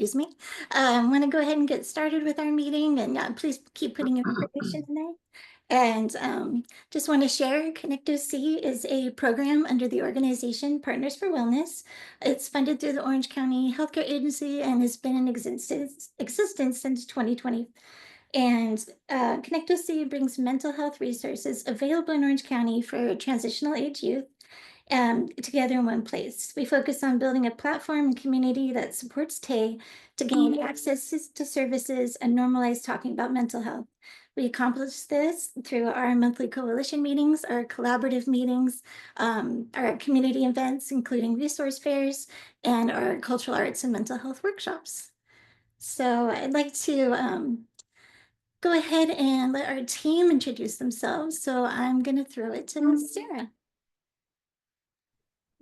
excuse me. I want to go ahead and get started with our meeting, and please keep putting your information in there. And just want to share, ConnectOC is a program under the organization Partners for Wellness. It's funded through the Orange County Healthcare Agency and has been in existence since 2020. And ConnectOC brings mental health resources available in Orange County for transitional age youth together in one place. We focus on building a platform and community that supports TAY to gain access to services and normalize talking about mental health. We accomplish this through our monthly coalition meetings, our collaborative meetings, our community events, including resource fairs, and our cultural arts and mental health workshops. So I'd like to go ahead and let our team introduce themselves. So I'm going to throw it to Sarah.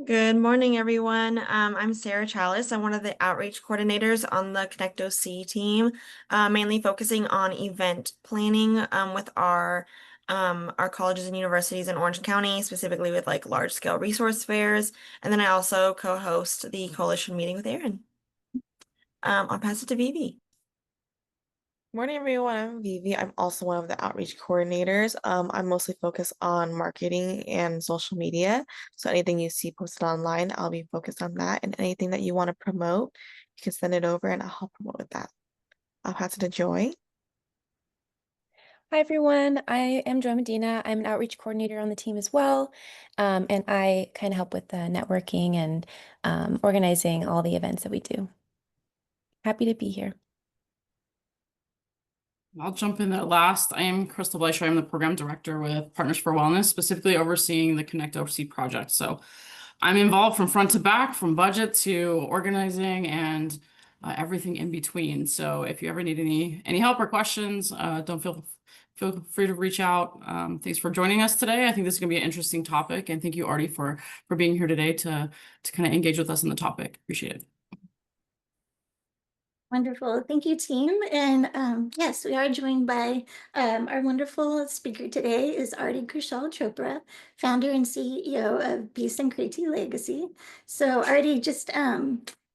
Good morning, everyone. I'm Sarah Chalice. I'm one of the outreach coordinators on the ConnectOC team, mainly focusing on event planning with our colleges and universities in Orange County, specifically with like large-scale resource fairs. And then I also co-host the coalition meeting with Erin. I'll pass it to Vivi. Morning, everyone. I'm Vivi. I'm also one of the outreach coordinators. I'm mostly focused on marketing and social media. So anything you see posted online, I'll be focused on that. And anything that you want to promote, you can send it over and I'll help promote with that. I'll pass it to Joy. Hi, everyone. I am Joy Medina. I'm an outreach coordinator on the team as well. And I kind of help with the networking and organizing all the events that we do. Happy to be here. I'll jump in at last. I am Crystal Bleischer. I'm the program director with Partners for Wellness, specifically overseeing the ConnectOC project. So I'm involved from front to back, from budget to organizing and everything in between. So if you ever need any help or questions, don't feel free to reach out. Thanks for joining us today. I think this is going to be an interesting topic, and thank you, Aarti, for being here today to kind of engage with us on the topic. Appreciate it. Wonderful. Thank you, team. And yes, we are joined by our wonderful speaker today is Aarti Kaushal Chopra, founder and CEO of Be Sankriti Legacy. So Aarti, just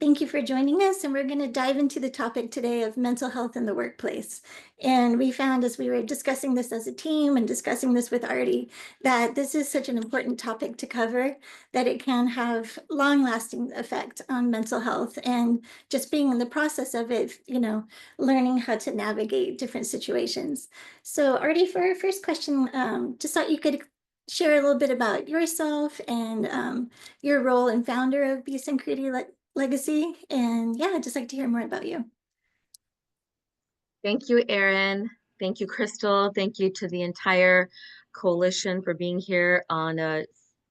thank you for joining us. And we're going to dive into the topic today of mental health in the workplace. And we found as we were discussing this as a team and discussing this with Aarti, that this is such an important topic to cover, that it can have long-lasting effect on mental health and just being in the process of it, you know, learning how to navigate different situations. So Aarti, for our first question, just thought you could share a little bit about yourself and your role and founder of Be Sankriti Legacy. And yeah, I'd just like to hear more about you. Thank you, Erin. Thank you, Crystal. Thank you to the entire coalition for being here on a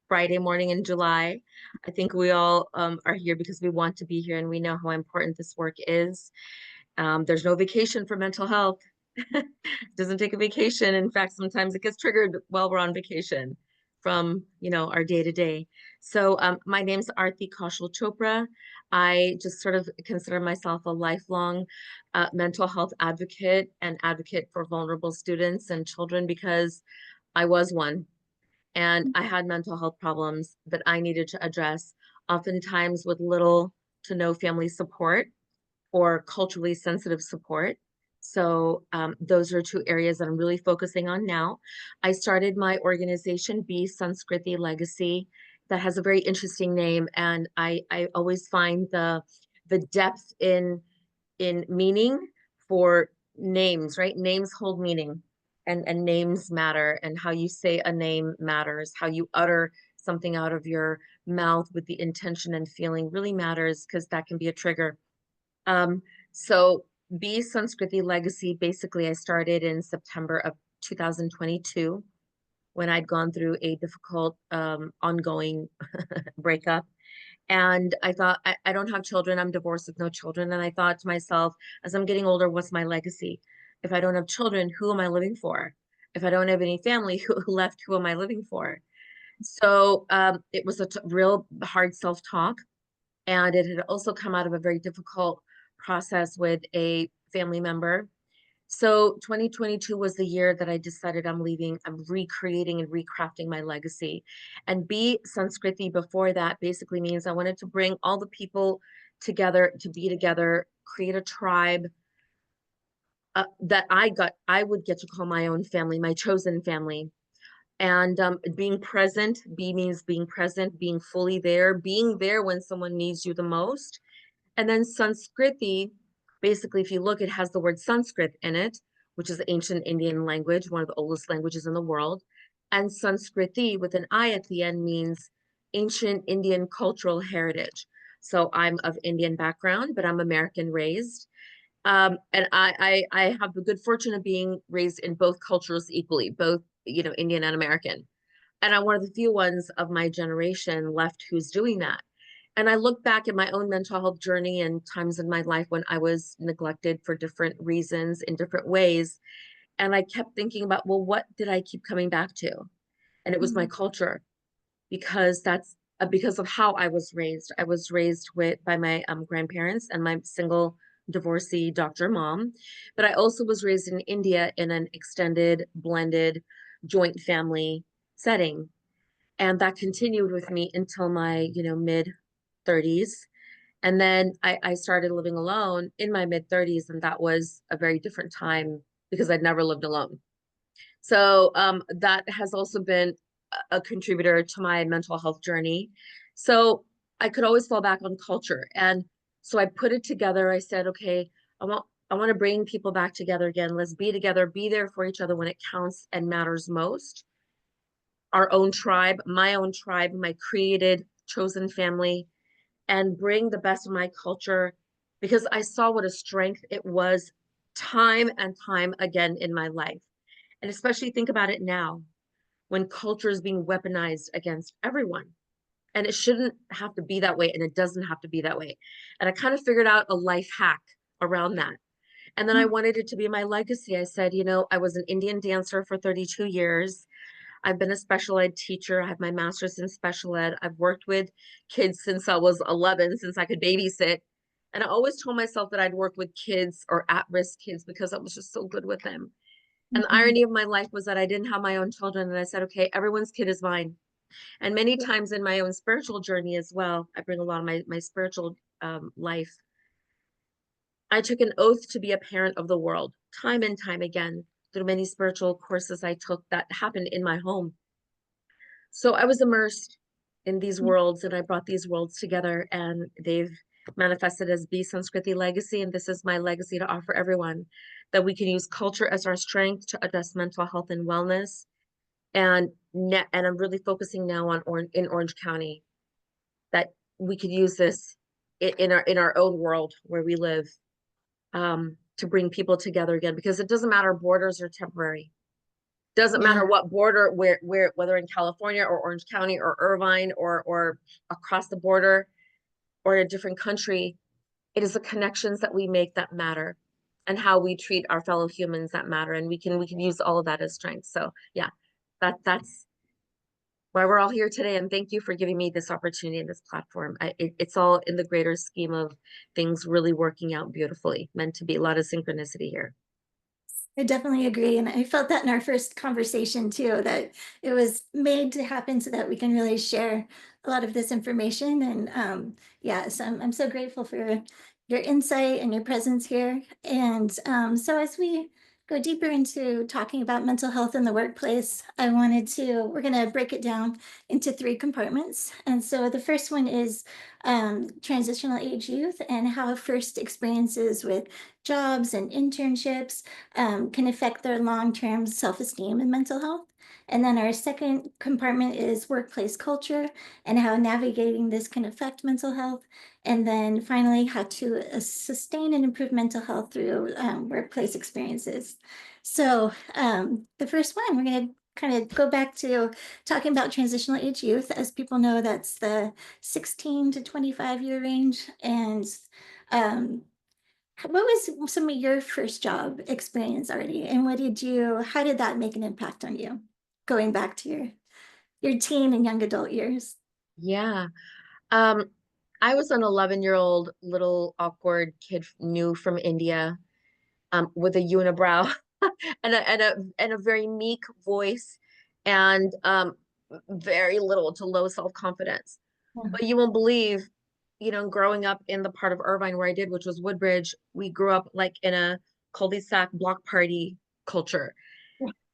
Friday morning in July. I think we all are here because we want to be here and we know how important this work is. There's no vacation for mental health. It doesn't take a vacation. In fact, sometimes it gets triggered while we're on vacation from, you know, our day to day. So my name's Aarti Kaushal Chopra. I just sort of consider myself a lifelong mental health advocate and advocate for vulnerable students and children because I was one. And I had mental health problems that I needed to address, oftentimes with little to no family support or culturally sensitive support. So those are two areas that I'm really focusing on now. I started my organization, Be Sankriti Legacy, that has a very interesting name. And I always find the depth in meaning for names, right? Names hold meaning. And names matter, and how you say a name matters. How you utter something out of your mouth with the intention and feeling really matters, because that can be a trigger. So Be Sankriti Legacy, basically I started in September of 2022 when I'd gone through a difficult ongoing breakup. And I thought, I don't have children, I'm divorced with no children. And I thought to myself, as I'm getting older, what's my legacy? If I don't have children, who am I living for? If I don't have any family who left, who am I living for? So it was a real hard self-talk. And it had also come out of a very difficult process with a family member. So 2022 was the year that I decided I'm leaving, I'm recreating and recrafting my legacy. And Be Sankriti before that basically means I wanted to bring all the people together to be together create a tribe that I would get to call my own family, my chosen family. And being present, B means being present, being fully there, being there when someone needs you the most. And then Sanskriti, basically, if you look, it has the word Sanskrit in it, which is ancient Indian language, one of the oldest languages in the world. And Sanskriti with an I at the end means ancient Indian cultural heritage. So I'm of Indian background, but I'm American raised. And I have the good fortune of being raised in both cultures equally, both, Indian and American. And I'm one of the few ones of my generation left who's doing that. And I look back at my own mental health journey and times in my life when I was neglected for different reasons in different ways. And I kept thinking about, well, what did I keep coming back to? And it was my culture, because that's because of how I was raised. I was raised by my grandparents and my single divorcee doctor mom, but I also was raised in India in an extended, blended, joint family setting. And that continued with me until my, mid 30s. And then I started living alone in my mid 30s, and that was a very different time because I'd never lived alone. So that has also been a contributor to my mental health journey. So I could always fall back on culture. And so I put it together. I said, okay, I want to bring people back together again. Let's be together, be there for each other when it counts and matters most. Our own tribe, my created, chosen family, and bring the best of my culture, because I saw what a strength it was time and time again in my life. And especially think about it now when culture is being weaponized against everyone. And it shouldn't have to be that way. And it doesn't have to be that way. And I kind of figured out a life hack around that. And then I wanted it to be my legacy. I said, I was an Indian dancer for 32 years. I've been a special ed teacher. I have my master's in special ed. I've worked with kids since I was 11, since I could babysit. And I always told myself that I'd work with kids or at-risk kids because I was just so good with them. And the irony of my life was that I didn't have my own children. And I said, okay, everyone's kid is mine. And many times in my own spiritual journey as well, I bring a lot of my spiritual life. I took an oath to be a parent of the world, time and time again, through many spiritual courses I took that happened in my home. So I was immersed in these worlds, and I brought these worlds together, and they've manifested as Be Sankriti Legacy. And this is my legacy to offer everyone, that we can use culture as our strength to address mental health and wellness. And I'm really focusing now on in Orange County, that we could use this in our own world where we live, to bring people together again, because it doesn't matter, borders are temporary. Doesn't matter what border, where whether in California or Orange County or Irvine or across the border or a different country. It is the connections that we make that matter, and how we treat our fellow humans that matter. And we can use all of that as strength. So yeah, that's why we're all here today. And thank you for giving me this opportunity and this platform. It's all in the greater scheme of things really working out beautifully, meant to be. A lot of synchronicity here. I definitely agree. And I felt that in our first conversation too, that it was made to happen so that we can really share a lot of this information. And yeah, so I'm so grateful for your insight and your presence here. And so as we go deeper into talking about mental health in the workplace, we're going to break it down into 3 compartments. And so the first one is transitional age youth, and how first experiences with jobs and internships can affect their long-term self-esteem and mental health. And then our second compartment is workplace culture, and how navigating this can affect mental health. And then finally, how to sustain and improve mental health through workplace experiences. So the first one, we're going to kind of go back to talking about transitional age youth. As people know, that's the 16 to 25-year range. And what was some of your first job experience, Artie? And how did that make an impact on you, going back to your teen and young adult years? Yeah. I was an 11-year-old little awkward kid, new from India, with a unibrow and a very meek voice, and very little to low self-confidence. But you won't believe, growing up in the part of Irvine where I did, which was Woodbridge, we grew up like in a cul-de-sac block party culture.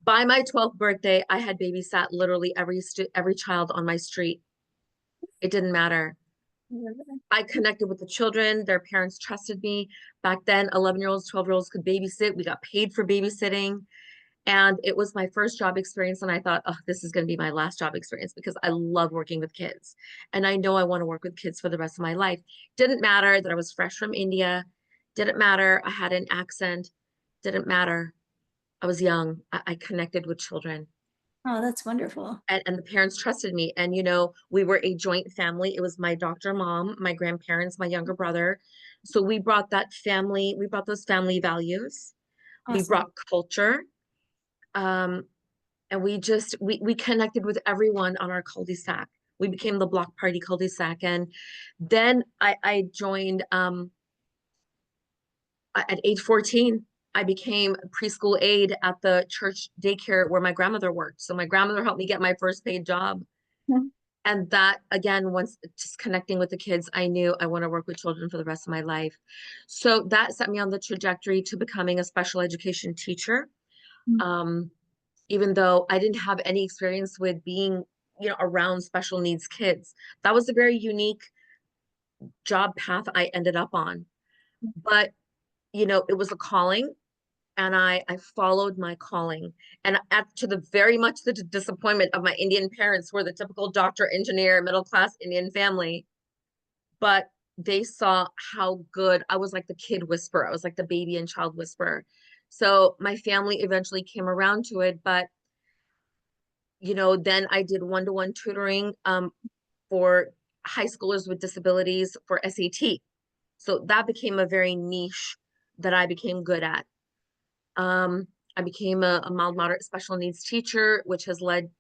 By my 12th birthday, I had babysat literally every child on my street. It didn't matter. I connected with the children. Their parents trusted me. Back then, 11-year-olds, 12-year-olds could babysit. We got paid for babysitting. And it was my first job experience. And I thought, oh, this is going to be my last job experience because I love working with kids. And I know I want to work with kids for the rest of my life. Didn't matter that I was fresh from India. Didn't matter I had an accent. Didn't matter. I was young. I connected with children. Oh, that's wonderful. And the parents trusted me. And, we were a joint family. It was my doctor mom, my grandparents, my younger brother. So we brought those family values. We Awesome. brought culture. And we connected with everyone on our cul-de-sac. We became the block party cul-de-sac. And then I joined, at age 14, I became preschool aide at the church daycare where my grandmother worked. So my grandmother helped me get my first paid job. Mhm. And that, again, once just connecting with the kids, I knew I want to work with children for the rest of my life. So that set me on the trajectory to becoming a special education teacher. Mhm. Even though I didn't have any experience with being, around special needs kids. That was a very unique job path I ended up on. But, it was a calling. And I followed my calling. And to the very much the disappointment of my Indian parents, who were the typical doctor, engineer, middle class Indian family. But they saw how good I was, like the kid whisperer. I was like the baby and child whisperer. So my family eventually came around to it. But, then I did one-to-one tutoring for high schoolers with disabilities for SAT. So that became a very niche that I became good at. I became a mild moderate special needs teacher, which led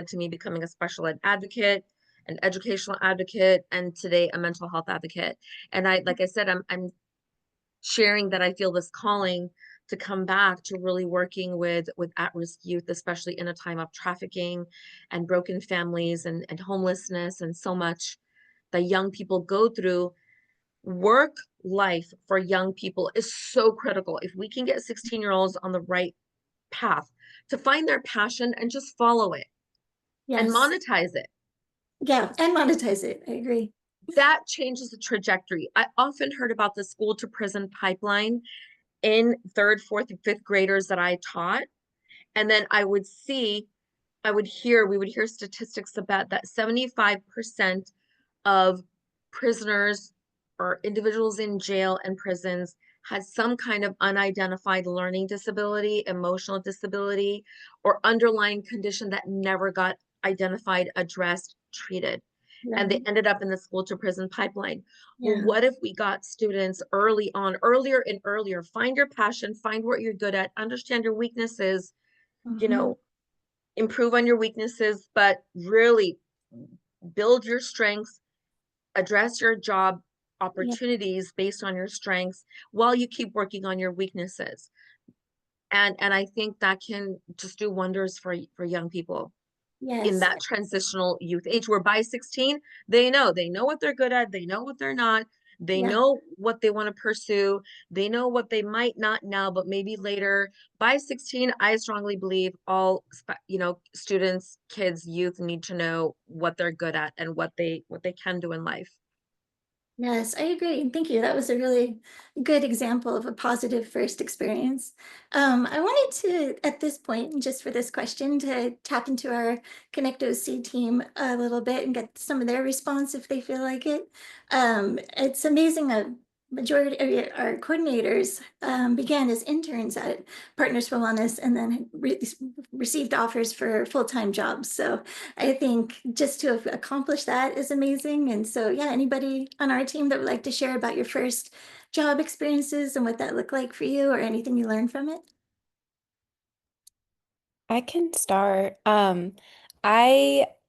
to me becoming a special ed advocate, an educational advocate, and today a mental health advocate. And like I said, I'm sharing that I feel this calling to come back to really working with at-risk youth, especially in a time of trafficking and broken families and homelessness and so much that young people go through. Work life for young people is so critical. If we can get 16-year-olds on the right path to find their passion and just follow it and Yes. monetize it, Yeah, and monetize it. I agree. that changes the trajectory. I often heard about the school to prison pipeline in third, fourth, and fifth graders that I taught. And then we would hear statistics about that 75% of prisoners or individuals in jail and prisons had some kind of unidentified learning disability, emotional disability, or underlying condition that never got identified, addressed, treated. And they ended up in the school to prison pipeline. Well, Yeah. what if we got students earlier and earlier? Find your passion, find what you're good at, understand your weaknesses, Mhm. improve on your weaknesses, but really build your strengths, address your job opportunities based on your strengths while you keep working on your weaknesses. And I think that can just do wonders for young people in Yes. that transitional youth age, where by 16, they know what they're good at, they know what they're not, they Yeah. know what they want to pursue, they know what they might not now, but maybe later. By 16, I strongly believe all students, kids, youth need to know what they're good at and what they can do in life. Yes, I agree. Thank you. That was a really good example of a positive first experience. I wanted to, at this point, just for this question, to tap into our ConnectOC team a little bit and get some of their response if they feel like it. It's amazing. A majority of our coordinators began as interns at Partners for Wellness and then received offers for full-time jobs. So I think just to have accomplished that is amazing. And so, yeah, anybody on our team that would like to share about your first job experiences and what that looked like for you or anything you learned from it? I can start.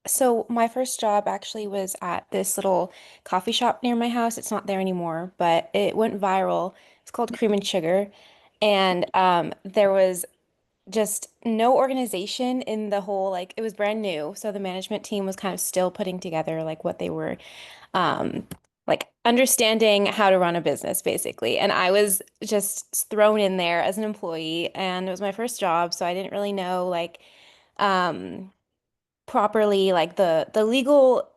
So my first job actually was at this little coffee shop near my house. It's not there anymore, but it went viral. It's called Cream and Sugar. And there was just no organization in the whole, like, it was brand new. So the management team was kind of still putting together like what they were um like understanding how to run a business basically. And I was just thrown in there as an employee and it was my first job, so I didn't really know like um properly like the legal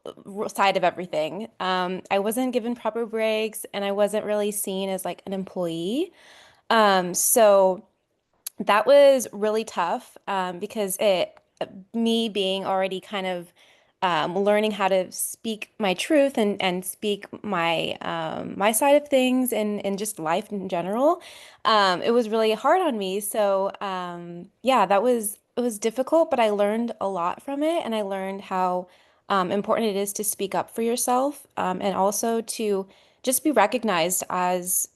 side of everything. I wasn't given proper breaks and I wasn't really seen as like an employee. So that was really tough because me being already kind of learning how to speak my truth and speak my side of things and just life in general. It was really hard on me. So yeah, it was difficult, but I learned a lot from it, and I learned how important it is to speak up for yourself and also to just be recognized as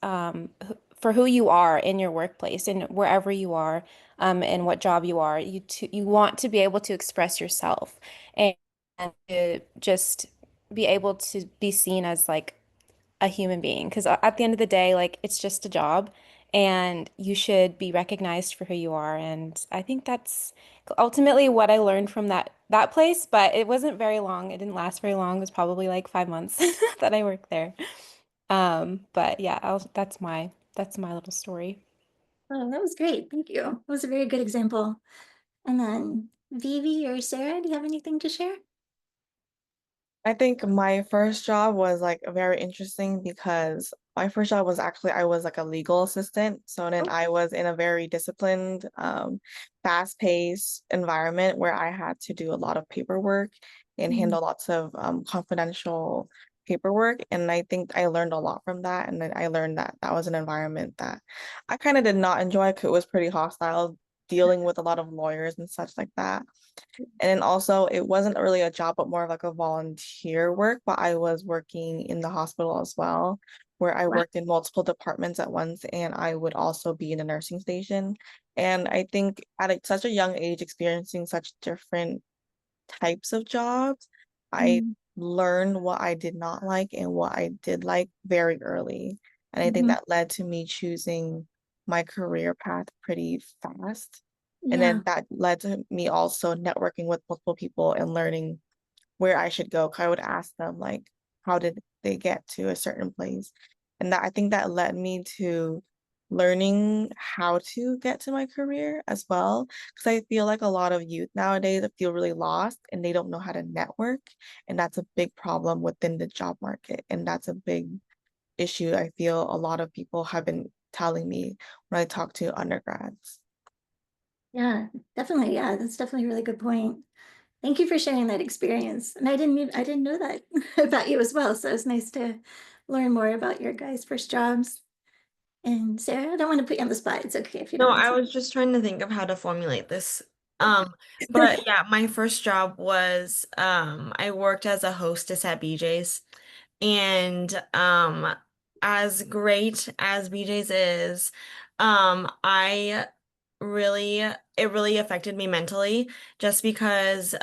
for who you are in your workplace and wherever you are and what job you are. You want to be able to express yourself and to just be able to be seen as like a human being. Because at the end of the day, like it's just a job and you should be recognized for who you are. And I think that's ultimately what I learned from that place, but it wasn't very long. It didn't last very long. It was probably like 5 months that I worked there. But yeah, that's my little story. Oh, that was great. Thank you. That was a very good example. And then Vivi or Sarah, do you have anything to share? I think my first job was like very interesting because my first job was actually I was like a legal assistant. So then I was in a very disciplined, fast-paced environment where I had to do a lot of paperwork and handle lots of confidential paperwork. And I think I learned a lot from that. And then I learned that that was an environment that I kind of did not enjoy because it was pretty hostile, dealing with a lot of lawyers and such like that. And then also, it wasn't really a job, but more of like a volunteer work. But I was working in the hospital as well, where I Wow. worked in multiple departments at once, and I would also be in a nursing station. And I think at such a young age, experiencing such different types of jobs, I Mm, learned what I did not like and what I did like very early. And I think mhm. that led to me choosing my career path pretty fast. And Yeah. then that led to me also networking with multiple people and learning where I should go. 'Cause I would ask them like, how did they get to a certain place? And that I think that led me to learning how to get to my career as well. Because I feel like a lot of youth nowadays feel really lost and they don't know how to network. And that's a big problem within the job market. And that's a big issue I feel a lot of people have been telling me when I talk to undergrads. Yeah, definitely. Yeah, that's definitely a really good point. Thank you for sharing that experience. And I didn't know that about you as well. So it's nice to learn more about your guys' first jobs. And Sarah, I don't want to put you on the spot. It's okay if you don't No, want I to. was just trying to think of how to formulate this. But yeah, my first job was I worked as a hostess at BJ's. And as great as BJ's is, I really it really affected me mentally just because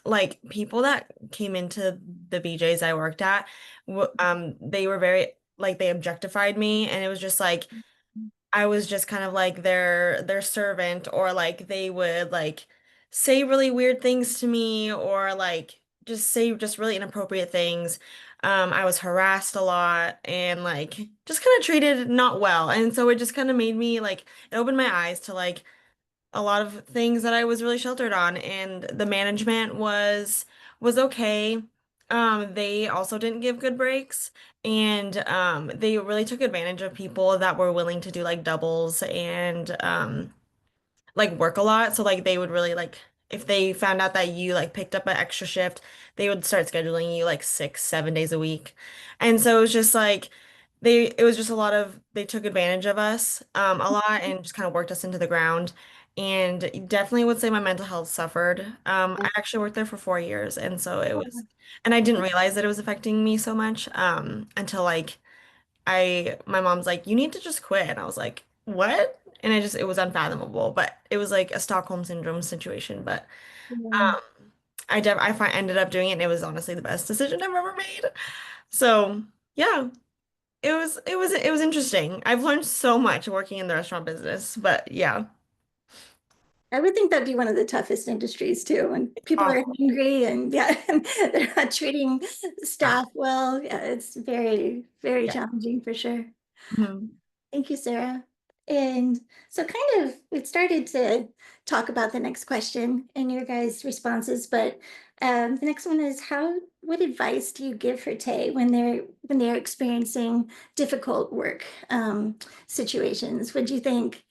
like people that came into the BJ's I worked at they were very like they objectified me, and it was just like I was just kind of like their servant, or like they would like say really weird things to me, or like just say just really inappropriate things. I was harassed a lot and like just kind of treated not well. And so it just kind of made me like it opened my eyes to like a lot of things that I was really sheltered on, and the management was okay. They also didn't give good breaks, and they really took advantage of people that were willing to do like doubles and like work a lot. So like they would really like if they found out that you like picked up an extra shift, they would start scheduling you like 6, 7 days a week. And so it was just like it was just a lot of they took advantage of us a lot and just kind of worked us into the ground. And definitely would say my mental health suffered. I actually worked there for 4 years, and so it was, and I didn't realize that it was affecting me so much until like my mom's like, you need to just quit. And I was like, what? And it was unfathomable, but it was like a Stockholm syndrome situation. But Yeah. um, ended up doing it, and it was honestly the best decision I've ever made. So yeah, it was interesting. I've learned so much working in the restaurant business, but yeah. I would think that'd be one of the toughest industries too, when people are Oh. hungry and yeah, they're not treating staff well. Yeah, it's very, very Yeah. challenging for sure. Mhm. Thank you, Sarah. And so kind of we started to talk about the next question and your guys' responses, but the next one is what advice do you give for Tay when they're experiencing difficult work situations? What do you think?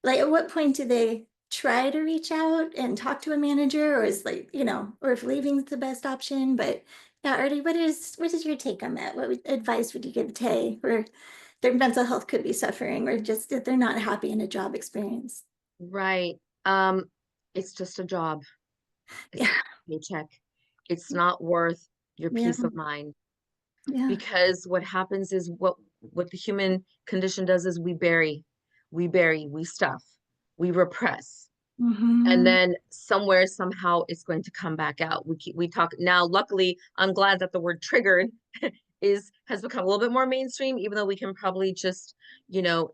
Like at what point do they try to reach out and talk to a manager, or is like, or if leaving is the best option? But yeah, Artie, what is your take on that? Advice would you give Tay where their mental health could be suffering or just that they're not happy in a job experience? Right. It's just a job. It's Yeah, a paycheck. It's not worth your yeah, peace of mind, yeah. because what happens is what the human condition does is we stuff, we repress. And Mm-hmm. then somewhere, somehow it's going to come back out. We talk now. Luckily, I'm glad that the word triggered has become a little bit more mainstream, even though we can probably just,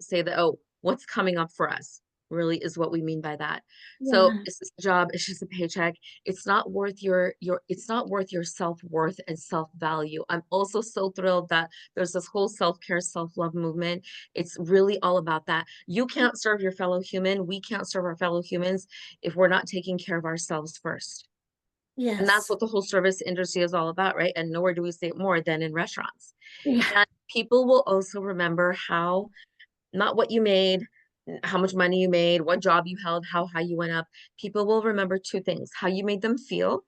say that, oh, what's coming up for us really is what we mean by that. So Yeah, it's just a job, it's just a paycheck. It's not worth it's not worth your self-worth and self-value. I'm also so thrilled that there's this whole self-care, self-love movement. It's really all about that. You can't serve your fellow human. We can't serve our fellow humans if we're not taking care of ourselves first. And that's yes. what the whole service industry is all about, right? And nowhere do we see it more than in restaurants. Yeah, And people will also remember not what you made, how much money you made, what job you held, how high you went up. People will remember two things: how you made them feel,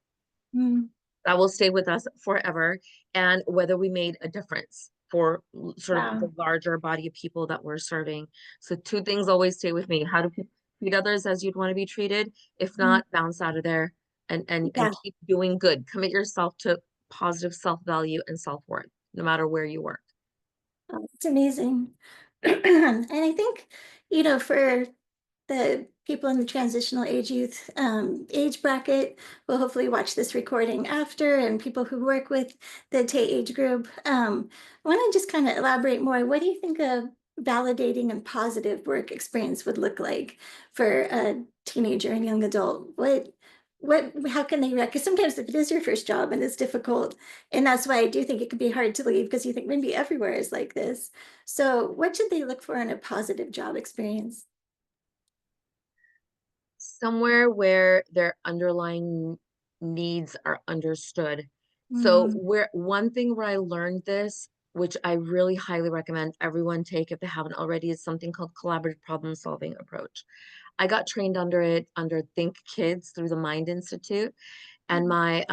mm, that will stay with us forever, and whether we made a difference for sort of wow. the larger body of people that we're serving. So two things always stay with me: how to treat others as you'd want to be treated. If Mm, not, bounce out of there and yeah. keep doing good. Commit yourself to positive self-value and self-worth, no matter where you work. Oh, it's amazing. And I think, for the people in the transitional age youth age bracket will hopefully watch this recording after, and people who work with the Tay age group. I want to just kind of elaborate more. What do you think a validating and positive work experience would look like for a teenager and young adult? How can they because sometimes if it is your first job and it's difficult, and that's why I do think it could be hard to leave because you think maybe everywhere is like this. So what should they look for in a positive job experience? Somewhere where their underlying needs are understood. So Mm, one thing where I learned this, which I really highly recommend everyone take if they haven't already, is something called collaborative problem solving approach. I got trained under it under Think Kids through the Mind Institute, and my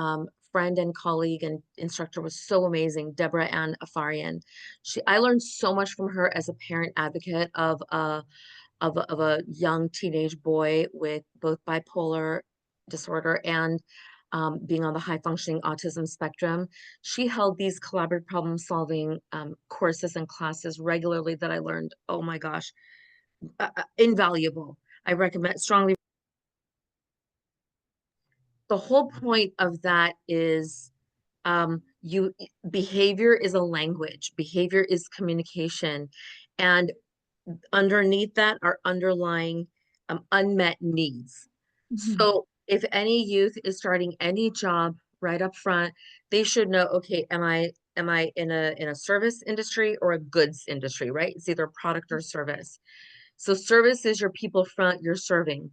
friend and colleague and instructor was so amazing, Deborah Ann Afarian. I learned so much from her as a parent advocate of a young teenage boy with both bipolar disorder and being on the high functioning autism spectrum. She held these collaborative problem solving courses and classes regularly that I learned, oh my gosh, invaluable. I recommend strongly. The whole point of that is behavior is a language, behavior is communication, and underneath that are underlying unmet needs. mhm. So if any youth is starting any job right up front, they should know, okay, am I in a service industry or a goods industry, right? It's either a product or service. So service is your people front, you're serving.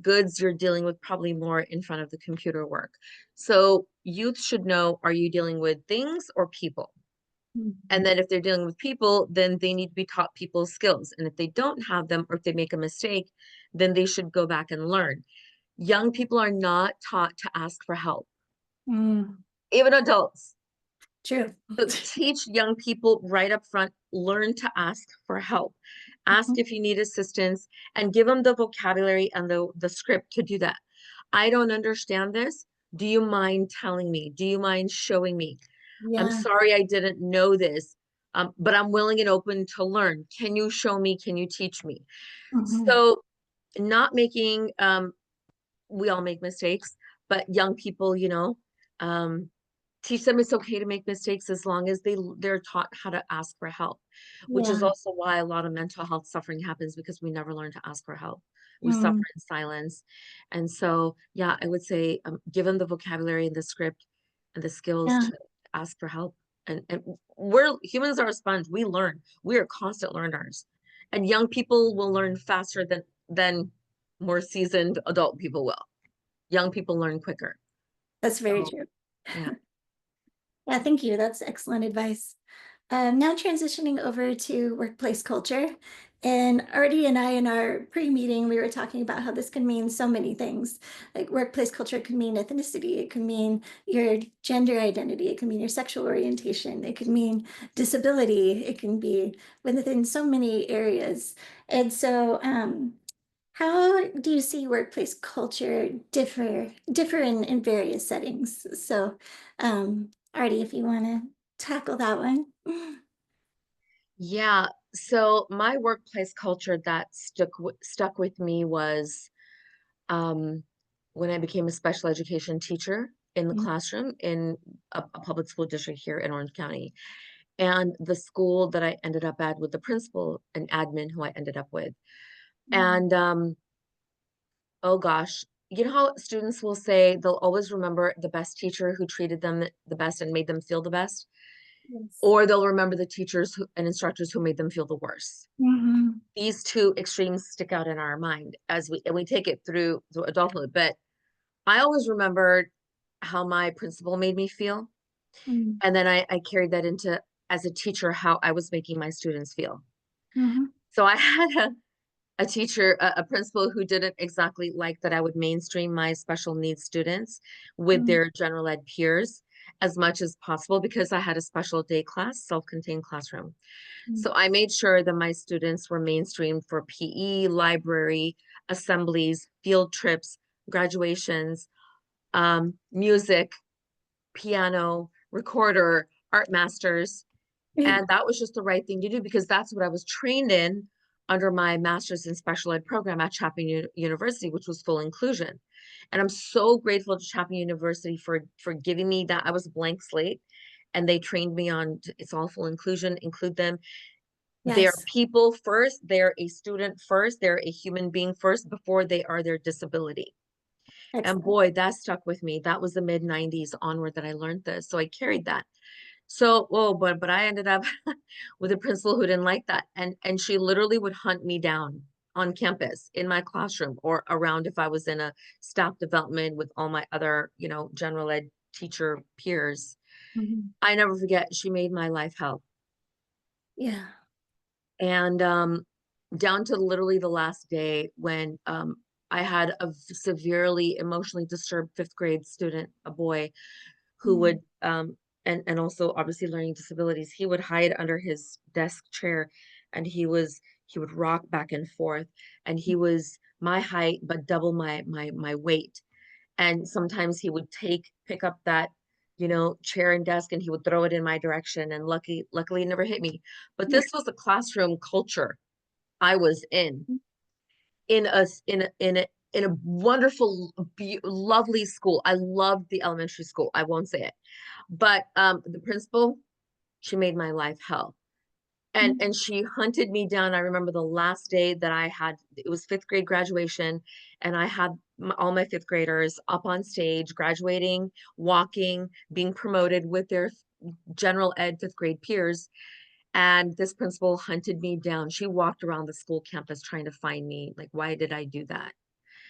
Goods, you're dealing with probably more in front of the computer work. So youth should know, are you dealing with things or people? And then if they're dealing with people, then they need to be taught people's skills. And if they don't have them, or if they make a mistake, then they should go back and learn. Young people are not taught to ask for help, Mm, even adults. true. So teach young people right up front, learn to ask for help. Ask Mhm. if you need assistance and give them the vocabulary and the script to do that. I don't understand this. Do you mind telling me? Do you mind showing me? I'm Yeah. sorry I didn't know this, but I'm willing and open to learn. Can you show me? Can you teach me? Mhm. So not making, we all make mistakes, but young people, teach them it's okay to make mistakes as long as they're taught how to ask for help, which is Yeah. also why a lot of mental health suffering happens, because we never learn to ask for help. We suffer Mm. in silence. And so, yeah, I would say, given the vocabulary and the script and the skills Yeah, to ask for help. And humans are a sponge. We learn. We are constant learners. And young people will learn faster than more seasoned adult people will. Young people learn quicker. that's very So, true. yeah. Yeah, thank you. That's excellent advice. Now transitioning over to workplace culture. And Artie and I, in our pre-meeting, we were talking about how this can mean so many things. Like workplace culture can mean ethnicity, it can mean your gender identity, it can mean your sexual orientation, it can mean disability, it can be within so many areas. And so, how do you see workplace culture differ in various settings? So, Artie, if you want to tackle that one. Yeah. So my workplace culture that stuck with me was um, when I became a special education teacher in the Mm. classroom in a public school district here in Orange County. And the school that I ended up at with the principal and admin who I ended up with. And oh gosh, you know how students will say they'll always remember the best teacher who treated them the best and made them feel the best, Yes. or they'll remember the teachers and instructors who made them feel the worst. Mhm. These two extremes stick out in our mind as we take it through adulthood. But I always remembered how my principal made me feel. Mm. And then I carried that into, as a teacher, how I was making my students feel. Mhm. So I had a teacher, a principal who didn't exactly like that I would mainstream my special needs students with Mm. their general ed peers as much as possible because I had a special day class, self-contained classroom. Mm. So I made sure that my students were mainstreamed for PE, library, assemblies, field trips, graduations, music, piano, recorder, art masters. And that was just the right thing to do because that's what I was trained in under my master's in special ed program at Chapman University, which was full inclusion. And I'm so grateful to Chapman University for giving me that. I was a blank slate and they trained me on it's all full inclusion, include them. They're Yes. people first, they're a student first, they're a human being first before they are their disability. And Excellent. boy, that stuck with me. That was the mid 90s onward that I learned this. So I carried that. So, oh, but I ended up with a principal who didn't like that. And she literally would hunt me down on campus in my classroom or around if I was in a staff development with all my other, general ed teacher peers. Mhm. I never forget, she made my life hell. Yeah. And down to literally the last day when I had a severely emotionally disturbed fifth grade student, a boy, who would and also obviously learning disabilities, he would hide under his desk chair and he would rock back and forth and he was my height but double my weight. And sometimes he would pick up that chair and desk and he would throw it in my direction and luckily it never hit me. But Yeah. this was the classroom culture I was in a wonderful, lovely school. I loved the elementary school. I won't say it, but the principal, she made my life hell, and she hunted me down. I remember the last day that I had. It was fifth grade graduation, and I had all my fifth graders up on stage, graduating, walking, being promoted with their general ed fifth grade peers. And this principal hunted me down. She walked around the school campus trying to find me. Like, why did I do that?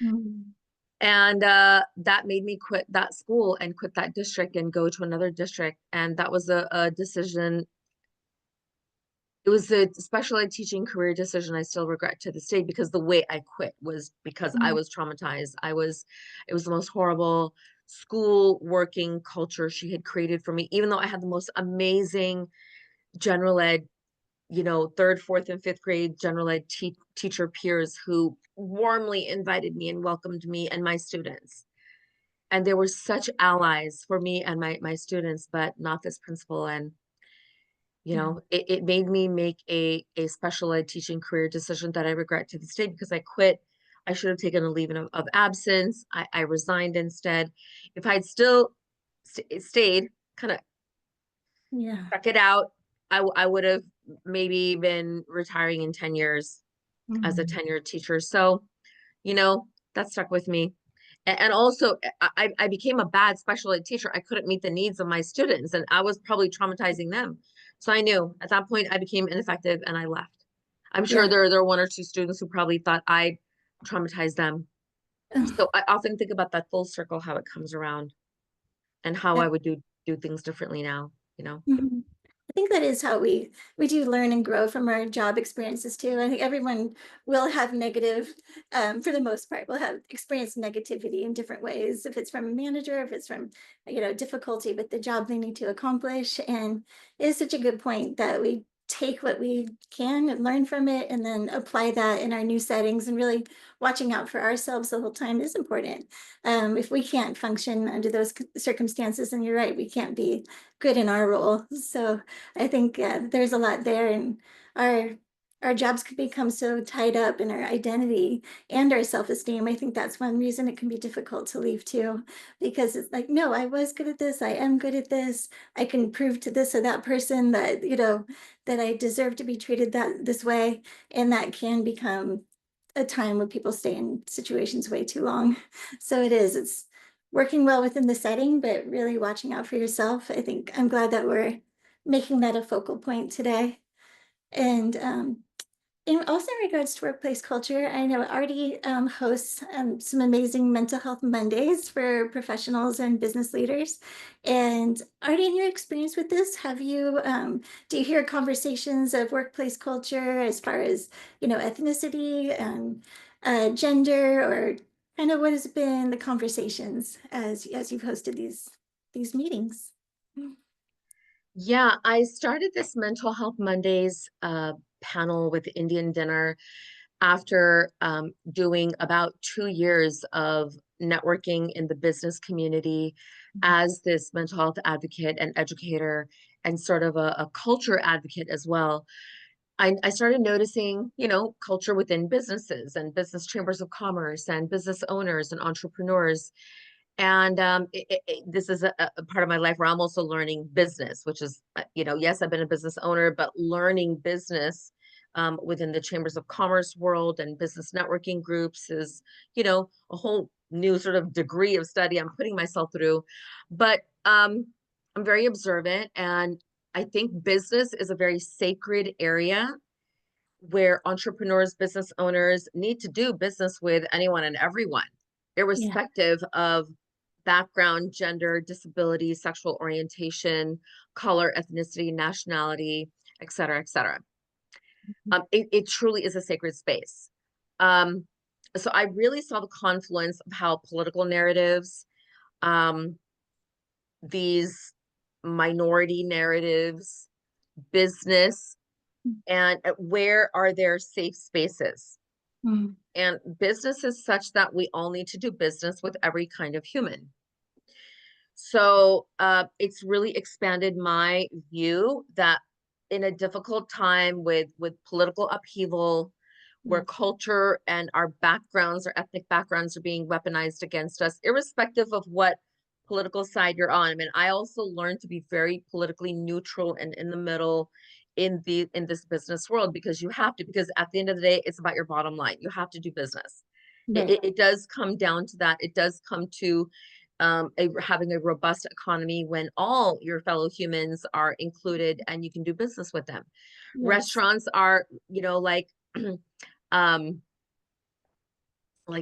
Mhm. And that made me quit that school and quit that district and go to another district. And that was a decision. It was a special ed teaching career decision I still regret to this day because the way I quit was because I was traumatized. It was the most horrible school working culture she had created for me, even though I had the most amazing general ed third, fourth, and fifth grade general ed teacher peers who warmly invited me and welcomed me and my students. And they were such allies for me and my students, but not this principal. And, it made me make a special ed teaching career decision that I regret to this day because I quit. I should have taken a leave of absence. I resigned instead. If I'd still stayed, kind of Yeah. stuck it out, I would have maybe been retiring in 10 years as a Mhm. tenured teacher. So, that stuck with me. And also, I became a bad special ed teacher. I couldn't meet the needs of my students, and I was probably traumatizing them. So I knew at that point I became ineffective and I left. I'm sure Yeah. there are one or two students who probably thought I traumatized them. So I often think about that full circle, how it comes around, and how I would do things differently now, Mhm. I think that is how we do learn and grow from our job experiences too. I think everyone will have negative, for the most part, will have experienced negativity in different ways. If it's from a manager, if it's from, difficulty with the job they need to accomplish. And it is such a good point that we take what we can and learn from it and then apply that in our new settings, and really watching out for ourselves the whole time is important. If we can't function under those circumstances, and you're right, we can't be good in our role. So I think there's a lot there, and our jobs could become so tied up in our identity and our self-esteem. I think that's one reason it can be difficult to leave too, because it's like, no, I was good at this. I am good at this. I can prove to this or that person that, that I deserve to be treated this way. And that can become a time where people stay in situations way too long. So it's working well within the setting, but really watching out for yourself. I think I'm glad that we're making that a focal point today. And also in regards to workplace culture, I know Aarti hosts some amazing mental health Mondays for professionals and business leaders. And Aarti, in your experience with this, do you hear conversations of workplace culture as far as, ethnicity and gender, or kind of what has been the conversations as you've hosted these meetings? Yeah, I started this Mental Health Mondays panel with Indian Dinner after doing about 2 years of networking in the business community as this mental health advocate and educator, and sort of a culture advocate as well. I started noticing, culture within businesses and business chambers of commerce and business owners and entrepreneurs. And this is a part of my life where I'm also learning business, which is, yes, I've been a business owner, but learning business within the chambers of commerce world and business networking groups is, a whole new sort of degree of study I'm putting myself through. But I'm very observant, and I think business is a very sacred area where entrepreneurs, business owners need to do business with anyone and everyone, irrespective of background, gender, disability, sexual orientation, color, ethnicity, nationality, et cetera, et cetera. It truly is a sacred space. So I really saw the confluence of how political narratives, these minority narratives, business, and where are there safe spaces? And business is such that we all need to do business with every kind of human. So it's really expanded my view that in a difficult time with political upheaval, where culture and our backgrounds, our ethnic backgrounds are being weaponized against us, irrespective of what political side you're on. I mean, I also learned to be very politically neutral and in the middle in this business world, because you have to, because at the end of the day, it's about your bottom line. You have to do business. Right. It does come down to that. It does come to having a robust economy when all your fellow humans are included and you can do business with them. Yes. Restaurants are, like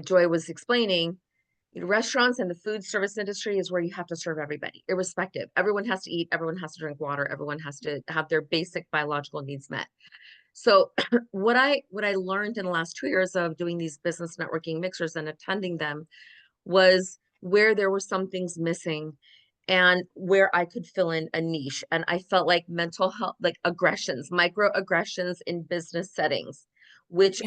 Joy was explaining, restaurants and the food service industry is where you have to serve everybody, irrespective. Everyone has to eat, everyone has to drink water, everyone has to have their basic biological needs met. So what I learned in the last 2 years of doing these business networking mixers and attending them was where there were some things missing and where I could fill in a niche. And I felt like mental health, like aggressions, microaggressions in business settings, which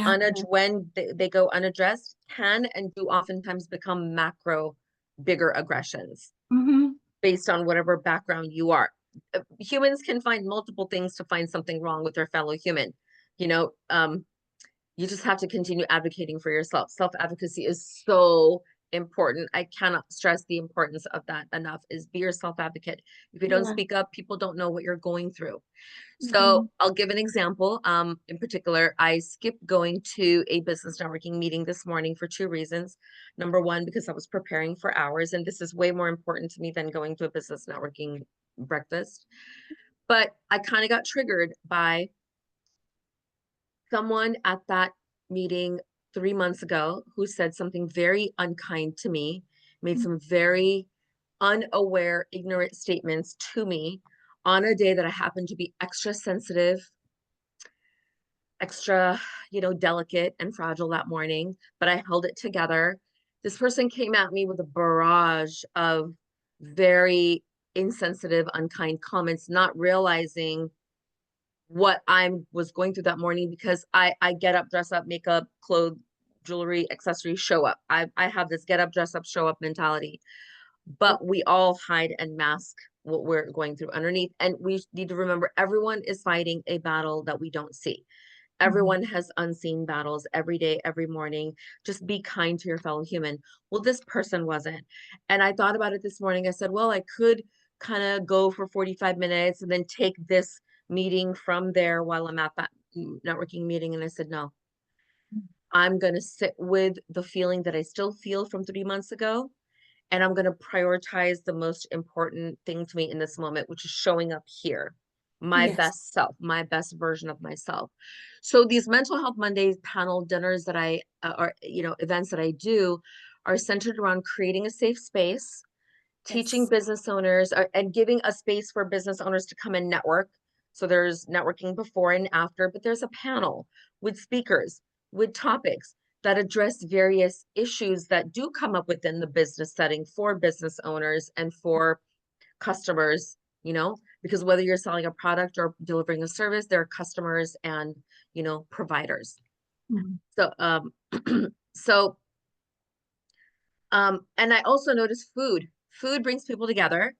when they go unaddressed, can and do oftentimes become macro, bigger aggressions based on whatever background you are. Humans can find multiple things to find something wrong with their fellow human. You just have to continue advocating for yourself. Self-advocacy is so important. I cannot stress the importance of that enough, is be your self-advocate. If you don't Yeah. speak up, people don't know what you're going through. Mhm. So I'll give an example. In particular, I skipped going to a business networking meeting this morning for 2 reasons. Number one, because I was preparing for hours, and this is way more important to me than going to a business networking breakfast. But I kind of got triggered by someone at that meeting 3 months ago who said something very unkind to me, made some very unaware, ignorant statements to me on a day that I happened to be extra sensitive, extra, delicate and fragile that morning, but I held it together. This person came at me with a barrage of very insensitive, unkind comments, not realizing what I was going through that morning, because I get up, dress up, makeup, clothes, jewelry, accessories, show up. I have this get up, dress up, show up mentality, but we all hide and mask what we're going through underneath. And we need to remember, everyone is fighting a battle that we don't see. Everyone has unseen battles every day, every morning. Just be kind to your fellow human. Well, this person wasn't. And I thought about it this morning. I said, well, I could kind of go for 45 minutes and then take this meeting from there while I'm at that networking meeting. And I said, no, I'm going to sit with the feeling that I still feel from 3 months ago. And I'm going to prioritize the most important thing to me in this moment, which is showing up here, my Yes. best self, my best version of myself. So these mental health Mondays panel dinners that I, or, events that I do are centered around creating a safe space, teaching Yes. business owners, and giving a space for business owners to come and network. So there's networking before and after, but there's a panel with speakers, with topics that address various issues that do come up within the business setting for business owners and for customers, because whether you're selling a product or delivering a service, there are customers and, providers. Mhm. So, so, and I also noticed food brings people together.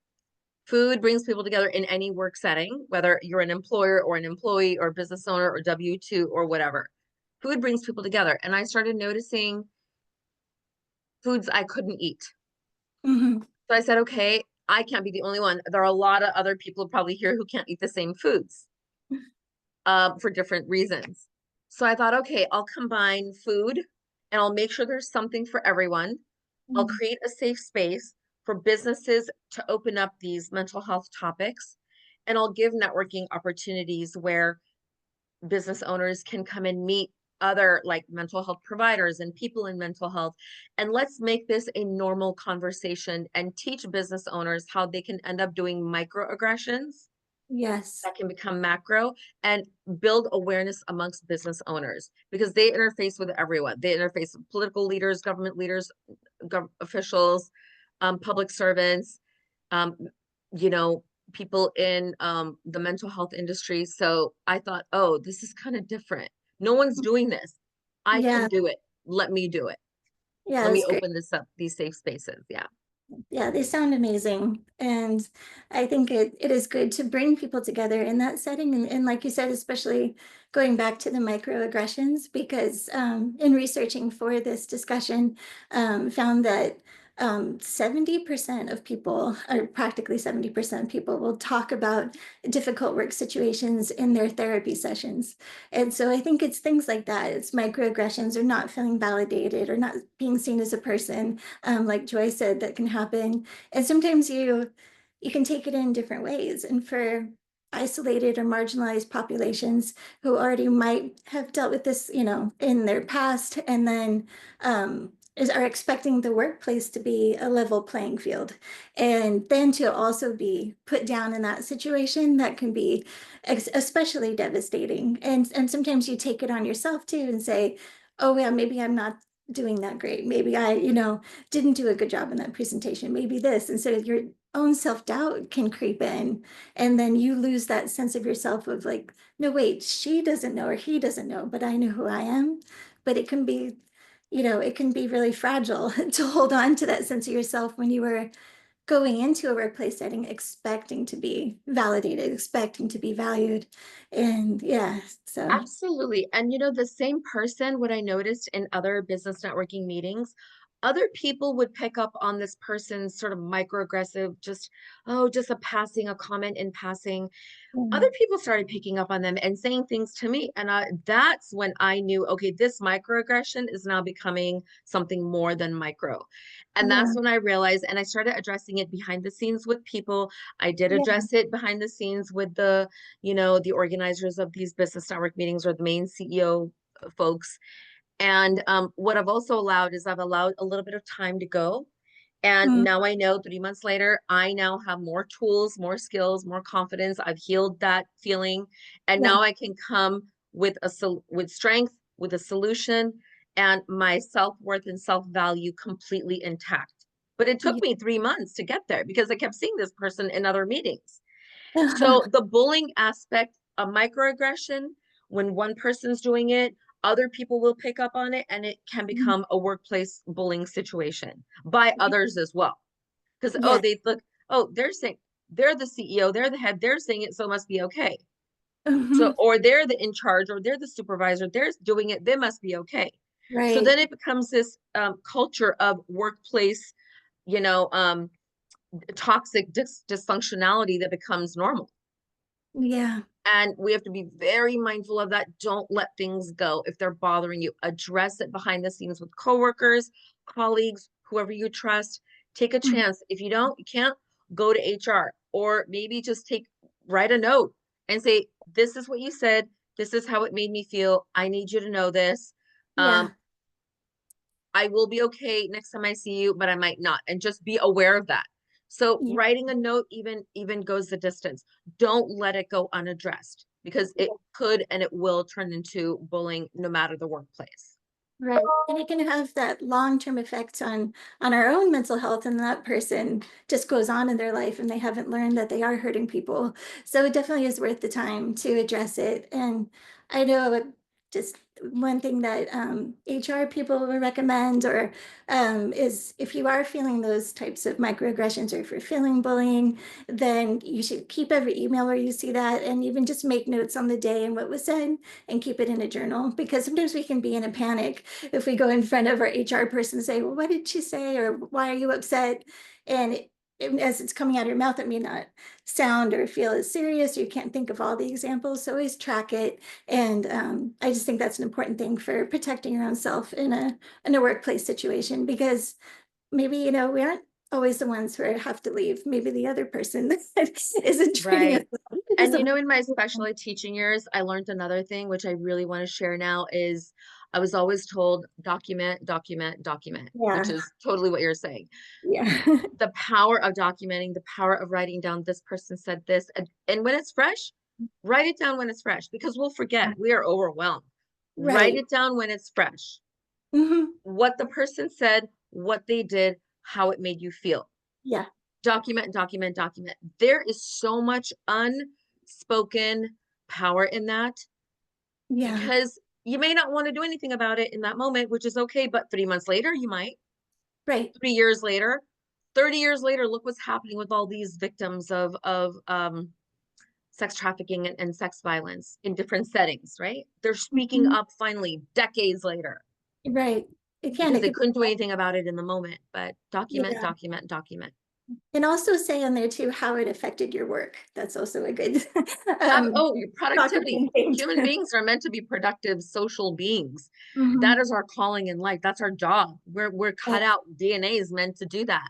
Food brings people together in any work setting, whether you're an employer or an employee or business owner or W-2 or whatever. Food brings people together. And I started noticing foods I couldn't eat. Mhm. So I said, okay, I can't be the only one. There are a lot of other people probably here who can't eat the same foods for different reasons. So I thought, okay, I'll combine food and I'll make sure there's something for everyone. I'll Mhm. create a safe space for businesses to open up these mental health topics. And I'll give networking opportunities where business owners can come and meet other like mental health providers and people in mental health. And let's make this a normal conversation and teach business owners how they can end up doing microaggressions Yes. that can become macro, and build awareness amongst business owners, because they interface with everyone. They interface with political leaders, government leaders, officials, public servants, um, people in the mental health industry. So I thought, oh, this is kind of different. No one's doing this. I Yeah. can do it. Let me do it. Yeah, Let me that's great. open this up, these safe spaces. Yeah. Yeah, they sound amazing. And I think it is good to bring people together in that setting. And like you said, especially going back to the microaggressions, because in researching for this discussion, found that 70% of people, or practically 70% of people, will talk about difficult work situations in their therapy sessions. And so I think it's things like that. It's microaggressions, or not feeling validated, or not being seen as a person, like Joy said, that can happen. And sometimes you can take it in different ways. And for isolated or marginalized populations who already might have dealt with this, in their past, and then are expecting the workplace to be a level playing field, and then to also be put down in that situation, that can be especially devastating. And sometimes you take it on yourself too and say, oh yeah, maybe I'm not doing that great. Maybe I, didn't do a good job in that presentation. Maybe this. And so your own self-doubt can creep in. And then you lose that sense of yourself of like, no, wait, she doesn't know or he doesn't know, but I know who I am. But it can be, it can be really fragile to hold on to that sense of yourself when you were going into a workplace setting expecting to be validated, expecting to be valued. And yeah, so Absolutely. And the same person, what I noticed in other business networking meetings, other people would pick up on this person's sort of microaggressive, just a passing, a comment in passing. Other people started picking up on them and saying things to me. And that's when I knew, okay, this microaggression is now becoming something more than micro. And Yeah. that's when I realized, and I started addressing it behind the scenes with people. I did address it behind the scenes with the, the organizers of these business network meetings or the main CEO folks. And what I've also allowed is I've allowed a little bit of time to go. And Mm, now I know 3 months later, I now have more tools, more skills, more confidence. I've healed that feeling. And yeah. now I can come with with strength, with a solution, and my self-worth and self-value completely intact. But it took me 3 months to get there because I kept seeing this person in other meetings. So the bullying aspect of microaggression, when one person's doing it, other people will pick up on it and it can become a workplace bullying situation by others as well. Because, Yeah. they look, they're saying, they're the CEO, they're the head, they're saying it, so it must be okay. So, or they're the in charge, or they're the supervisor, they're doing it, they must be okay. So Right. then it becomes this culture of workplace, toxic dysfunctionality that becomes normal. Yeah. And we have to be very mindful of that. Don't let things go. If they're bothering you, address it behind the scenes with coworkers, colleagues, whoever you trust. Take a chance. If you can't, go to HR, or maybe just write a note and say, this is what you said. This is how it made me feel. I need you to know this. Yeah. I will be okay next time I see you, but I might not. And just be aware of that. So Yeah. writing a note even goes the distance. Don't let it go unaddressed, because it could and it will turn into bullying no matter the workplace. Right. And it can have that long-term effect on our own mental health, and that person just goes on in their life and they haven't learned that they are hurting people. So it definitely is worth the time to address it. And I know just one thing that HR people would recommend, or is if you are feeling those types of microaggressions, or if you're feeling bullying, then you should keep every email where you see that, and even just make notes on the day and what was said, and keep it in a journal, because sometimes we can be in a panic if we go in front of our HR person and say, well, what did she say? Or why are you upset? And as it's coming out of your mouth, it may not sound or feel as serious, or you can't think of all the examples. So always track it. And I just think that's an important thing for protecting your own self in a workplace situation, because maybe, we aren't always the ones who have to leave. Maybe the other person isn't treating us well. And in my special ed teaching years, I learned another thing, which I really want to share now, is I was always told, document, document, document, which is totally what you're saying. Yeah. The power of documenting, the power of writing down, this person said this. And when it's fresh, write it down when it's fresh, because we'll forget. We are overwhelmed. Write Right. it down when it's fresh. Mm-hmm. What the person said, what they did, how it made you feel. Yeah. Document, document, document. There is so much unspoken power in that, Yeah. because you may not want to do anything about it in that moment, which is okay, but 3 months later, you might. Right. 3 years later, 30 years later, look what's happening with all these victims of sex trafficking and sex violence in different settings, right? They're speaking up finally decades later, Right. It can. because It they could. couldn't do anything about it in the moment. But document, Yeah. document, document. And also say on there too how it affected your work. That's also a good Your productivity. documenting. Human beings are meant to be productive social beings. Mhm. That is our calling in life. That's our job. We're cut out. DNA is meant to do that.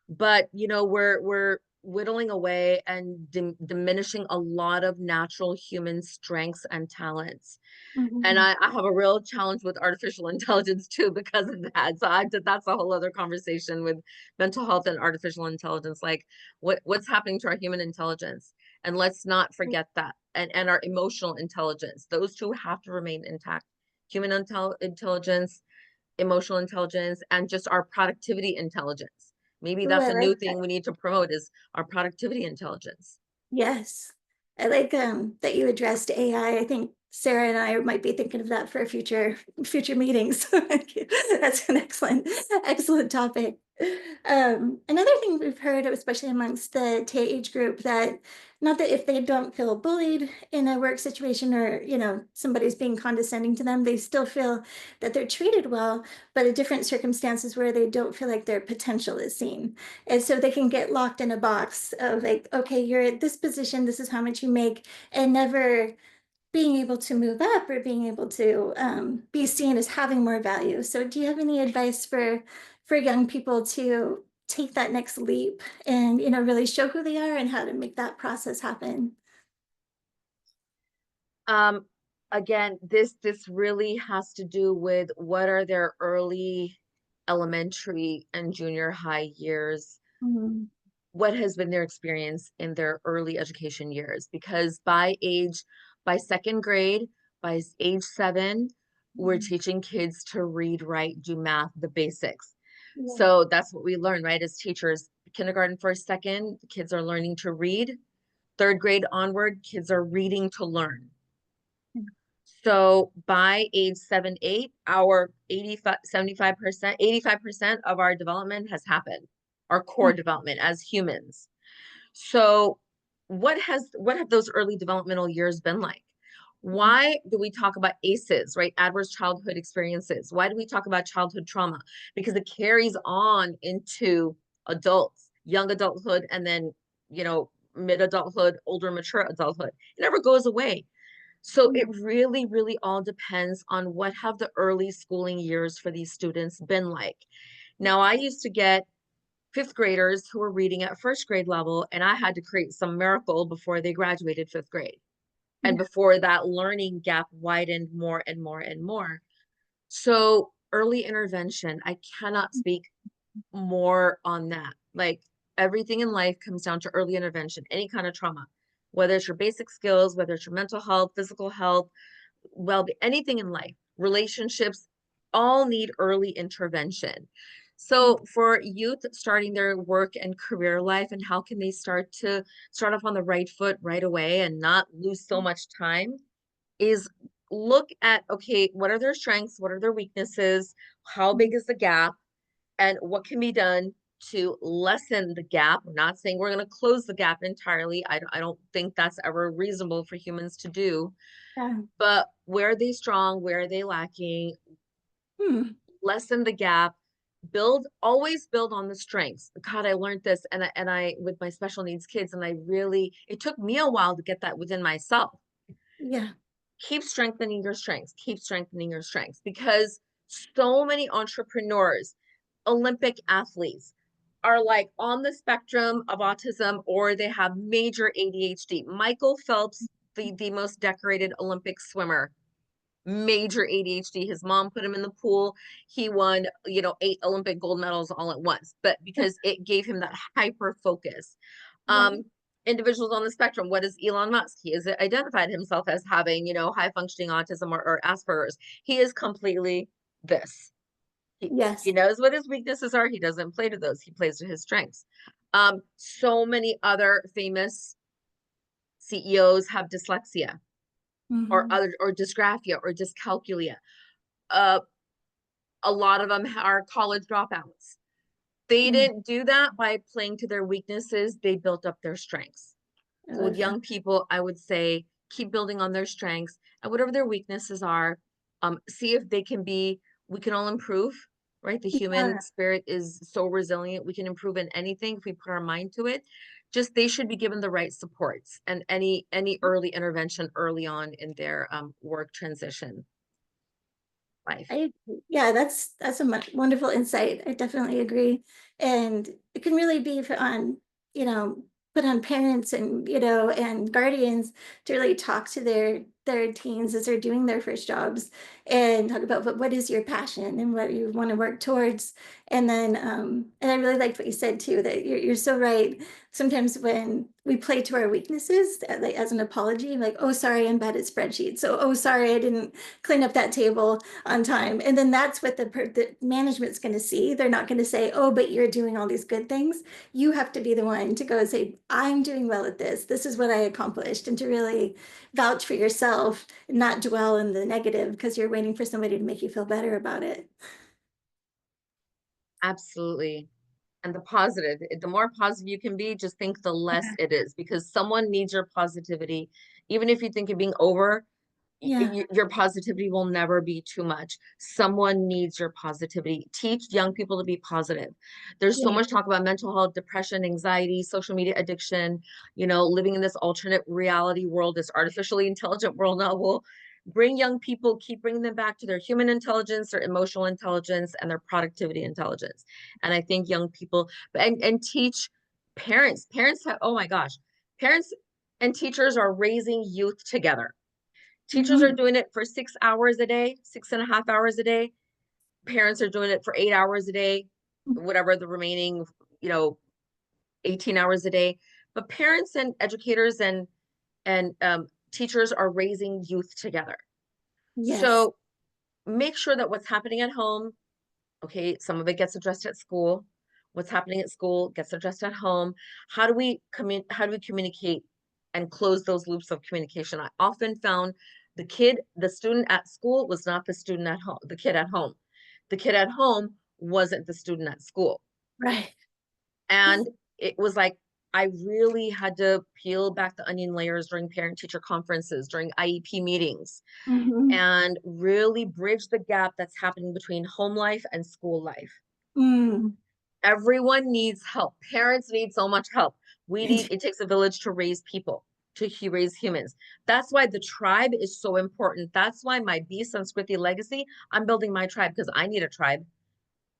But we're whittling away and diminishing a lot of natural human strengths and talents. And Mhm. I have a real challenge with artificial intelligence too, because of that. So that's a whole other conversation with mental health and artificial intelligence, like what's happening to our human intelligence. And let's not forget that. And our emotional intelligence. Those two have to remain intact. Human intelligence, emotional intelligence, and just our productivity intelligence. Maybe Ooh, that's I a new like that. thing we need to promote, is our productivity intelligence. Yes. I like that you addressed AI. I think Sarah and I might be thinking of that for future meetings. That's an excellent topic. Another thing we've heard, especially amongst the age group, that not that if they don't feel bullied in a work situation or, somebody's being condescending to them, they still feel that they're treated well, but in different circumstances where they don't feel like their potential is seen. And so they can get locked in a box of like, okay, you're at this position, this is how much you make, and never being able to move up or being able to be seen as having more value. So do you have any advice for young people to take that next leap and, really show who they are and how to make that process happen? Again, this really has to do with what are their early elementary and junior high years. What has been their experience in their early education years? Because by second grade, by age 7, we're teaching kids to read, write, do math, the basics. Yeah. So that's what we learn, right? As teachers, kindergarten, first, second, kids are learning to read. Third grade onward, kids are reading to learn. So by age 7, 8, our 85% of our development has happened, our core development as humans. So what have those early developmental years been like? Why do we talk about ACEs, right? Adverse childhood experiences. Why do we talk about childhood trauma? Because it carries on into adults, young adulthood, and then, mid-adulthood, older, mature adulthood. It never goes away. So it really, really all depends on what have the early schooling years for these students been like. Now, I used to get 5th graders who were reading at 1st grade level, and I had to create some miracle before they graduated 5th grade. And before that learning gap widened more and more and more. So early intervention, I cannot speak more on that. Like everything in life comes down to early intervention, any kind of trauma, whether it's your basic skills, whether it's your mental health, physical health, anything in life, relationships, all need early intervention. So for youth starting their work and career life, and how can they start off on the right foot right away and not lose so much time, is look at, okay, what are their strengths? What are their weaknesses? How big is the gap? And what can be done to lessen the gap? We're not saying we're going to close the gap entirely. I don't think that's ever reasonable for humans to do. Yeah. But where are they strong? Where are they lacking? Lessen the gap. Always build on the strengths. God, I learned this, and I with my special needs kids, and it took me a while to get that within myself. Yeah. Keep strengthening your strengths. Keep strengthening your strengths, because so many entrepreneurs, Olympic athletes, are like on the spectrum of autism, or they have major ADHD. Michael Phelps, the most decorated Olympic swimmer, major ADHD. His mom put him in the pool. He won, 8 Olympic gold medals all at once, but because it gave him that hyper focus. Individuals on the spectrum, what is Elon Musk? He has identified himself as having, high functioning autism or Asperger's. He is completely this. He knows what his weaknesses are. He doesn't play to those. He plays to his strengths. So many other famous CEOs have dyslexia, or dysgraphia or dyscalculia. A lot of them are college dropouts. They didn't do that by playing to their weaknesses. They built up their strengths. So with young people, I would say keep building on their strengths, and whatever their weaknesses are, see if we can all improve, right? The human spirit is so resilient. We can improve in anything if we put our mind to it. Just they should be given the right supports and any early intervention early on in their work transition life. That's a wonderful insight. I definitely agree. And it can really be put on parents and, and guardians to really talk to their teens as they're doing their first jobs and talk about what is your passion and what you want to work towards. And then, and I really liked what you said too, that you're so right. Sometimes when we play to our weaknesses, like as an apology, like, oh, sorry, I'm bad at spreadsheets. So, oh, sorry, I didn't clean up that table on time. And then that's what the management's going to see. They're not going to say, oh, but you're doing all these good things. You have to be the one to go and say, I'm doing well at this. This is what I accomplished. And to really vouch for yourself and not dwell in the negative because you're waiting for somebody to make you feel better about it. Absolutely. And the more positive you can be, just think the less it is, because someone needs your positivity. Even if you think you're being over, Yeah. your positivity will never be too much. Someone needs your positivity. Teach young people to be positive. There's so Yeah. much talk about mental health, depression, anxiety, social media addiction, living in this alternate reality world, this artificially intelligent world now. Will bring young people, keep bringing them back to their human intelligence, their emotional intelligence, and their productivity intelligence. And I think young people, and teach parents have, oh my gosh, parents and teachers are raising youth together. Teachers are doing it for 6 hours a day, 6.5 hours a day. Parents are doing it for 8 hours a day, whatever the remaining, 18 hours a day. But parents and educators and teachers are raising youth together. Yes. So make sure that what's happening at home, okay, some of it gets addressed at school. What's happening at school gets addressed at home. How do we communicate and close those loops of communication? I often found the student at school was not the student at home, the kid at home. The kid at home wasn't the student at school. Right. And it was like, I really had to peel back the onion layers during parent-teacher conferences, during IEP meetings, and really bridge the gap that's happening between home life and school life. Everyone needs help. Parents need so much help. It takes a village to raise people, to raise humans. That's why the tribe is so important. That's why my Be Sankriti Legacy, I'm building my tribe because I need a tribe.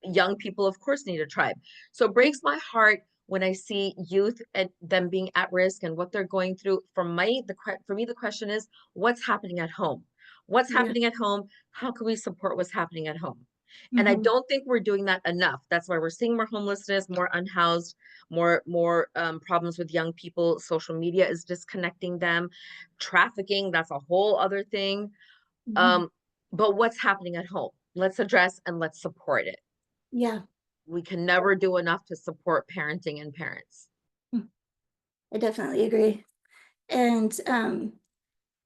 Young people, of course, need a tribe. So it breaks my heart when I see youth and them being at risk and what they're going through. For me, the question is, what's happening at home? What's happening at home? How can we support what's happening at home? And I don't think we're doing that enough. That's why we're seeing more homelessness, more unhoused, more problems with young people. Social media is disconnecting them. Trafficking, that's a whole other thing. But what's happening at home? Let's address and let's support it. Yeah. We can never do enough to support parenting and parents. I definitely agree. And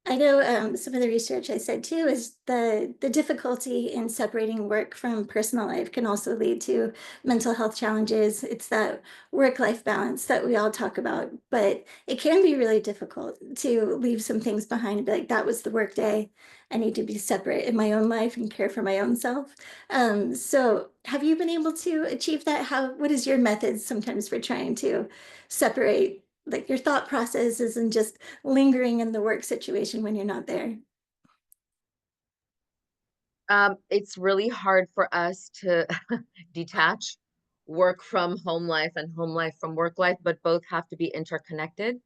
I know some of the research I said too is the difficulty in separating work from personal life can also lead to mental health challenges. It's that work-life balance that we all talk about, but it can be really difficult to leave some things behind and be like, that was the work day. I need to be separate in my own life and care for my own self. So have you been able to achieve that? What is your method sometimes for trying to separate like your thought processes and just lingering in the work situation when you're not there? It's really hard for us to detach work from home life and home life from work life, but both have to be interconnected.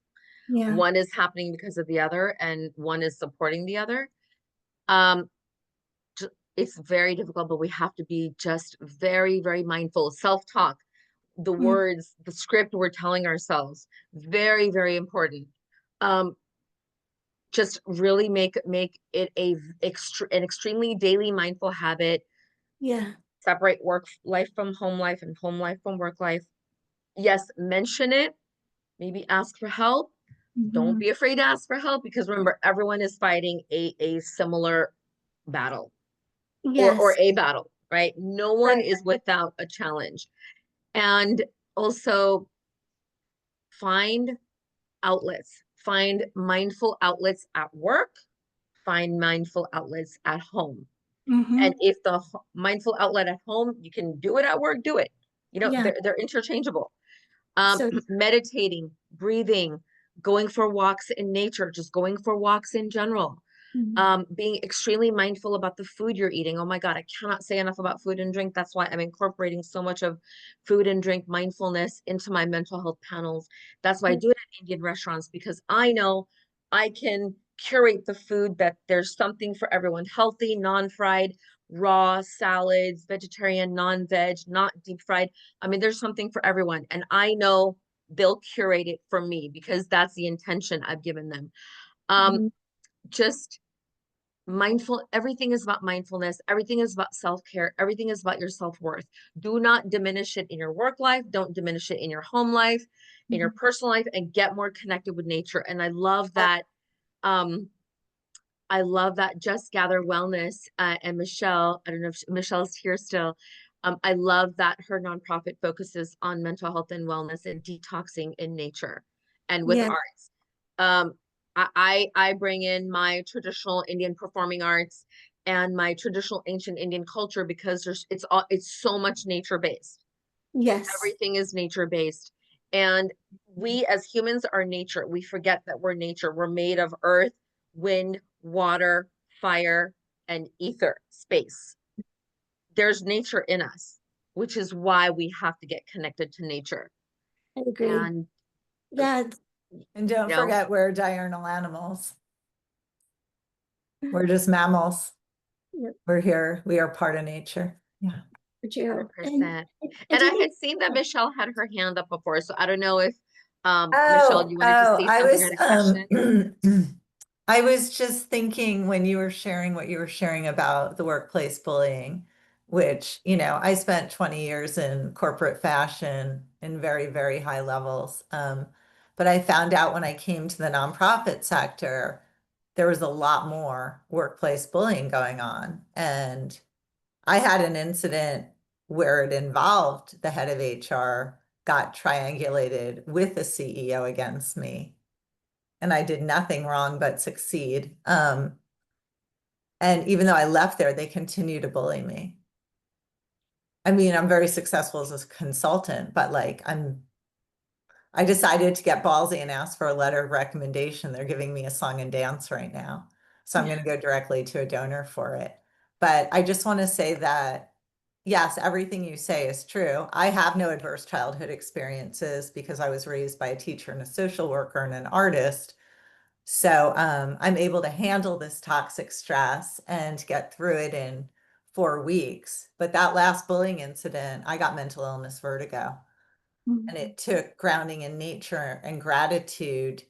Yeah. One is happening because of the other, and one is supporting the other. Um, it's very difficult, but we have to be just very, very mindful. Self-talk, the words, the script we're telling ourselves, very, very important. Just really make it an extremely daily mindful habit. Yeah. Separate work life from home life and home life from work life. Yes, mention it. Maybe ask for help. Don't be afraid to ask for help, because remember, everyone is fighting a similar battle or Yes. a battle, right? No one Right. is without a challenge. And also find outlets, find mindful outlets at work, find mindful outlets at home. And if the mindful outlet at home, you can do it at work, do it. Yeah. They're interchangeable. So Meditating, breathing, going for walks in nature, just going for walks in general. Being extremely mindful about the food you're eating. Oh my God, I cannot say enough about food and drink. That's why I'm incorporating so much of food and drink mindfulness into my mental health panels. That's why I do it at Indian restaurants, because I know I can curate the food that there's something for everyone: healthy, non-fried, raw, salads, vegetarian, non-veg, not deep fried. I mean, there's something for everyone. And I know they'll curate it for me because that's the intention I've given them. Just mindful, everything is about mindfulness, everything is about self-care, everything is about your self-worth. Do not diminish it in your work life, don't diminish it in your home life, in your personal life, and get more connected with nature. And I love that Just Gather Wellness and Michelle, I don't know if Michelle's here still, I love that her nonprofit focuses on mental health and wellness and detoxing in nature and with Yeah. arts. I bring in my traditional Indian performing arts and my traditional ancient Indian culture because it's so much nature based. Yes. Everything is nature based. And we as humans are nature. We forget that we're nature. We're made of earth, wind, water, fire, and ether, space. There's nature in us, which is why we have to get connected to nature. I agree. And Yeah. And don't you know, forget, we're diurnal animals. We're just mammals. Yep. We're here. We are part of nature. Yeah. True. 100%. I And do I think- had seen that Michelle had her hand up before, so I don't know if Michelle, you wanted to say I something or had a question? I was just thinking when you were sharing what you were sharing about the workplace bullying, which, you know, I spent 20 years in corporate fashion in very, very high levels. But I found out when I came to the nonprofit sector, there was a lot more workplace bullying going on. And I had an incident where it involved the head of HR got triangulated with the CEO against me. And I did nothing wrong but succeed. And even though I left there, they continue to bully me. I mean, I'm very successful as a consultant, but like I decided to get ballsy and ask for a letter of recommendation. They're giving me a song and dance right now. So I'm going to go directly to a donor for it. But I just want to say that, yes, everything you say is true. I have no adverse childhood experiences because I was raised by a teacher and a social worker and an artist. So I'm able to handle this toxic stress and get through it in 4 weeks. But that last bullying incident, I got mental illness vertigo. Mhm. And it took grounding in nature and gratitude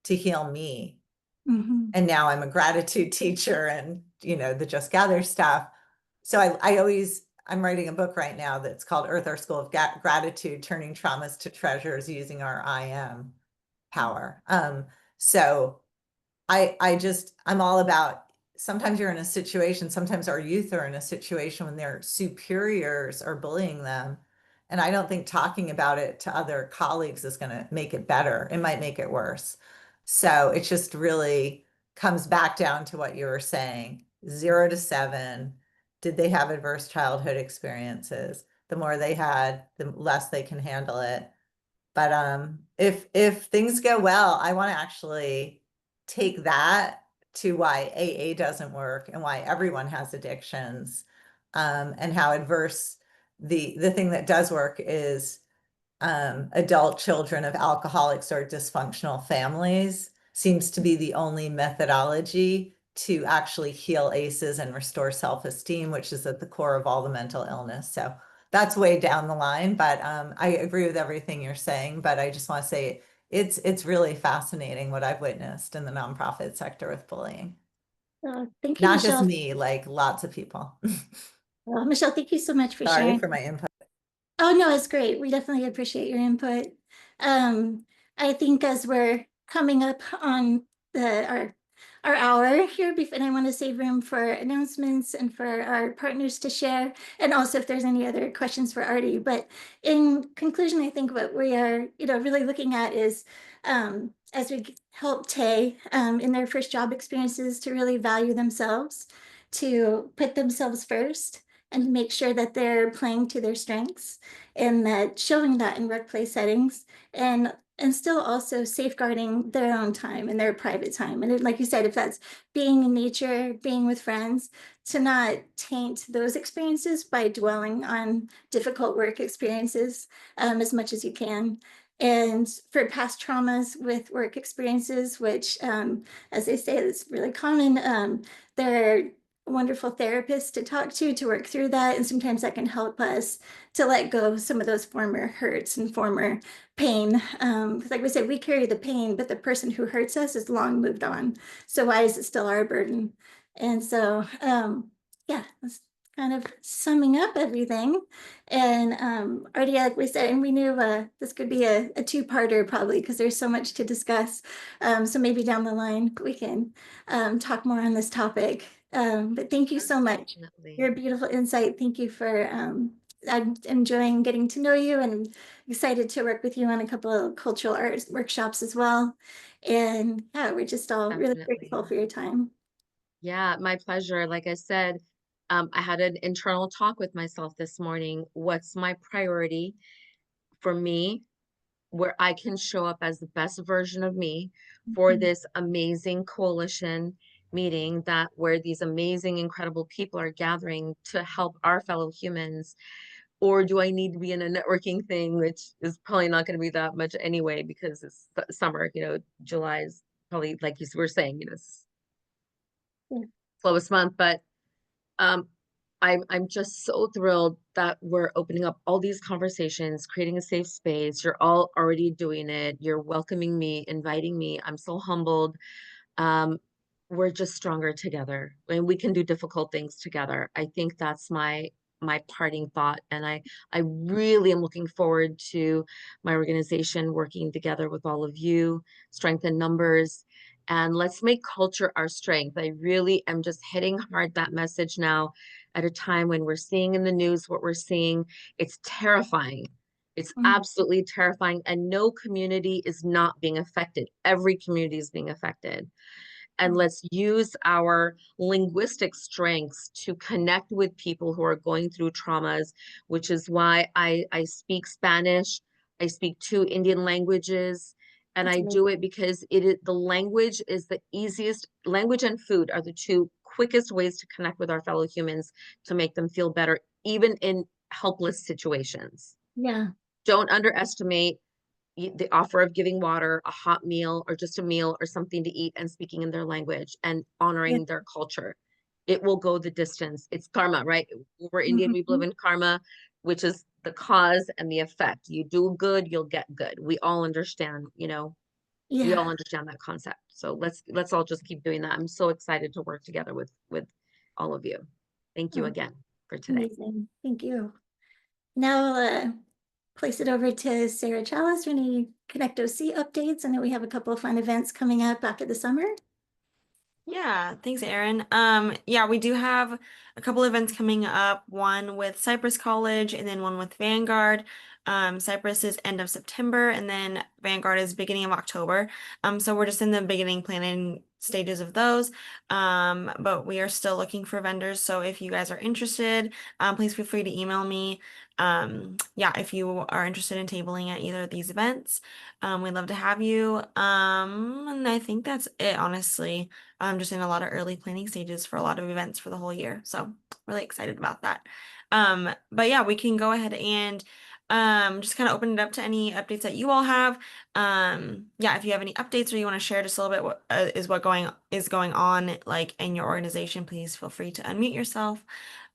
to heal me. Mhm. And now I'm a gratitude teacher and, you know, the Just Gather stuff. So I'm writing a book right now that's called Earth, Our School of Gratitude, Turning Traumas to Treasures Using Our I Am Power. So I'm all about, sometimes you're in a situation, sometimes our youth are in a situation when their superiors are bullying them. And I don't think talking about it to other colleagues is going to make it better. It might make it worse. So it just really comes back down to what you were saying, 0 to 7. Did they have adverse childhood experiences? The more they had, the less they can handle it. But if things go well, I want to actually take that to why AA doesn't work and why everyone has addictions, and how adverse the thing that does work is adult children of alcoholics or dysfunctional families seems to be the only methodology to actually heal ACEs and restore self-esteem, which is at the core of all the mental illness. So that's way down the line, but I agree with everything you're saying. But I just want to say it's really fascinating what I've witnessed in the nonprofit sector with bullying. Thank you, Not just Michelle. me, like lots of people. Michelle, thank you so much for Sorry sharing. for my input. Oh, no, it's great. We definitely appreciate your input. I think as we're coming up on our hour here, and I want to save room for announcements and for our partners to share, and also if there's any other questions for Aarti. But in conclusion, I think what we are, really looking at is as we help Tay in their first job experiences to really value themselves, to put themselves first, and make sure that they're playing to their strengths and that showing that in workplace settings and still also safeguarding their own time and their private time. And like you said, if that's being in nature, being with friends, to not taint those experiences by dwelling on difficult work experiences as much as you can. And for past traumas with work experiences, which, as they say, it's really common, there are wonderful therapists to talk to work through that. And sometimes that can help us to let go of some of those former hurts and former pain. Because like we said, we carry the pain, but the person who hurts us is long moved on. So why is it still our burden? And so, yeah, that's kind of summing up everything. And already, like we said, and we knew this could be a two-parter probably because there's so much to discuss. So maybe down the line we can talk more on this topic. But thank you so much. Definitely. Your beautiful insight. Thank you for I'm enjoying getting to know you and excited to work with you on a couple of cultural arts workshops as well. And yeah, we're just all really Definitely. grateful for your time. Yeah, my pleasure. Like I said, I had an internal talk with myself this morning. What's my priority for me, where I can show up as the best version of me for Mhm. this amazing coalition meeting, that where these amazing, incredible people are gathering to help our fellow humans? Or do I need to be in a networking thing, which is probably not going to be that much anyway, because it's summer, July is probably, like you were saying, Yeah. slowest month. But um, I'm just so thrilled that we're opening up all these conversations, creating a safe space. You're all already doing it. You're welcoming me, inviting me. I'm so humbled. Um, we're just stronger together, and we can do difficult things together. I think that's my parting thought. And I really am looking forward to my organization working together with all of you, strength in numbers, and let's make culture our strength. I really am just hitting hard that message now at a time when we're seeing in the news what we're seeing. It's terrifying. It's Mhm. absolutely terrifying, and no community is not being affected. Every community is being affected. And let's use our linguistic strengths to connect with people who are going through traumas, which is why I speak Spanish. I speak two Indian languages, and That's I amazing. do it because the language is the easiest. Language and food are the two quickest ways to connect with our fellow humans, to make them feel better, even in helpless situations. Yeah. Don't underestimate the offer of giving water, a hot meal, or just a meal or something to eat, and speaking in their language and Yeah. honoring their culture. It will go the distance. It's karma, right? We're Indian, we believe Mhm. in karma, which is the cause and the effect. You do good, you'll get good. We all understand, we all Yeah. understand that concept. So let's all just keep doing that. I'm so excited to work together with all of you. Thank you Oh, again for today. amazing. Thank you. Now I'll place it over to Sarah Chalice for any Connect OC updates. I know we have a couple of fun events coming up after the summer. Yeah, thanks, Erin. Yeah, we do have a couple events coming up, one with Cypress College and then one with Vanguard. Cypress is end of September and then Vanguard is beginning of October. So we're just in the beginning planning stages of those. But we are still looking for vendors. So if you guys are interested, please feel free to email me. Yeah, if you are interested in tabling at either of these events, we'd love to have you. And I think that's it, honestly. I'm just in a lot of early planning stages for a lot of events for the whole year. So really excited about that. But yeah, we can go ahead and just kind of open it up to any updates that you all have. Yeah, if you have any updates or you want to share just a little bit what is going on like in your organization, please feel free to unmute yourself.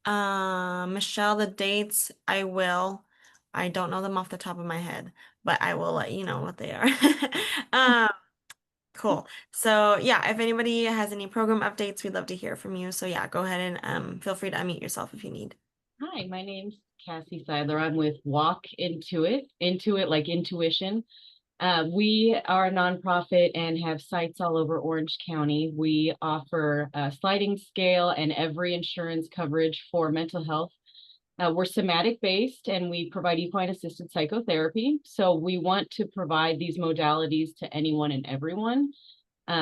Michelle, the dates, I will. I don't know them off the top of my head, but I will let you know what they are. Um, Cool. So yeah, if anybody has any program updates, we'd love to hear from you. So yeah, go ahead and feel free to unmute yourself if you need. Hi, my name's Cassie Seidler. I'm with Walk Intuit like intuition. We are a nonprofit and have sites all over Orange County. We offer a sliding scale and every insurance coverage for mental health. We're somatic based and we provide equine assisted psychotherapy. So we want to provide these modalities to anyone and everyone.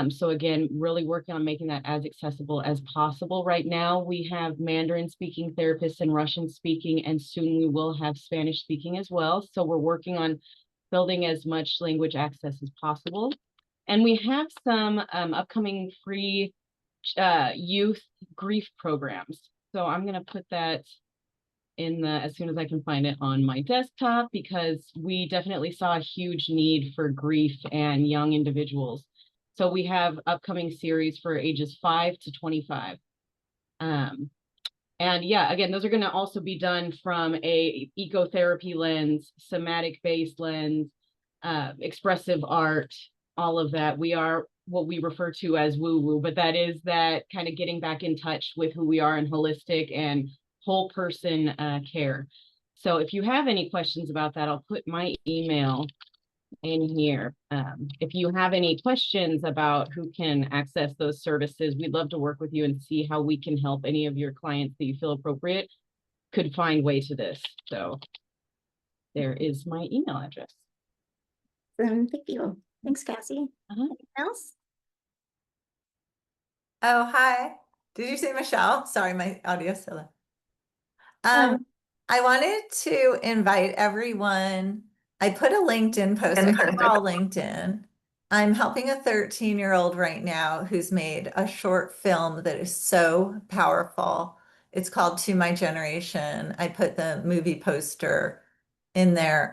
So again, really working on making that as accessible as possible. Right now, we have Mandarin speaking therapists and Russian speaking, and soon we will have Spanish speaking as well. So we're working on building as much language access as possible. And we have some upcoming free youth grief programs. So I'm going to put that as soon as I can find it on my desktop, because we definitely saw a huge need for grief and young individuals. So we have upcoming series for ages 5 to 25. And yeah, again, those are going to also be done from a ecotherapy lens, somatic based lens, expressive art, all of that. We are what we refer to as woo woo, but that is that kind of getting back in touch with who we are in holistic and whole person care. So if you have any questions about that, I'll put my email in here. If you have any questions about who can access those services, we'd love to work with you and see how we can help any of your clients that you feel appropriate. could find way to this. So there is my email address. Thank you. Thanks, Cassie. Uh-huh. Anything else? Oh, hi. Did you say Michelle? Sorry, my audio's still low. Oh. I wanted to invite everyone. I put a LinkedIn post. I put all LinkedIn. I'm helping a 13-year-old right now who's made a short film that is so powerful. It's called To My Generation. I put the movie poster in there.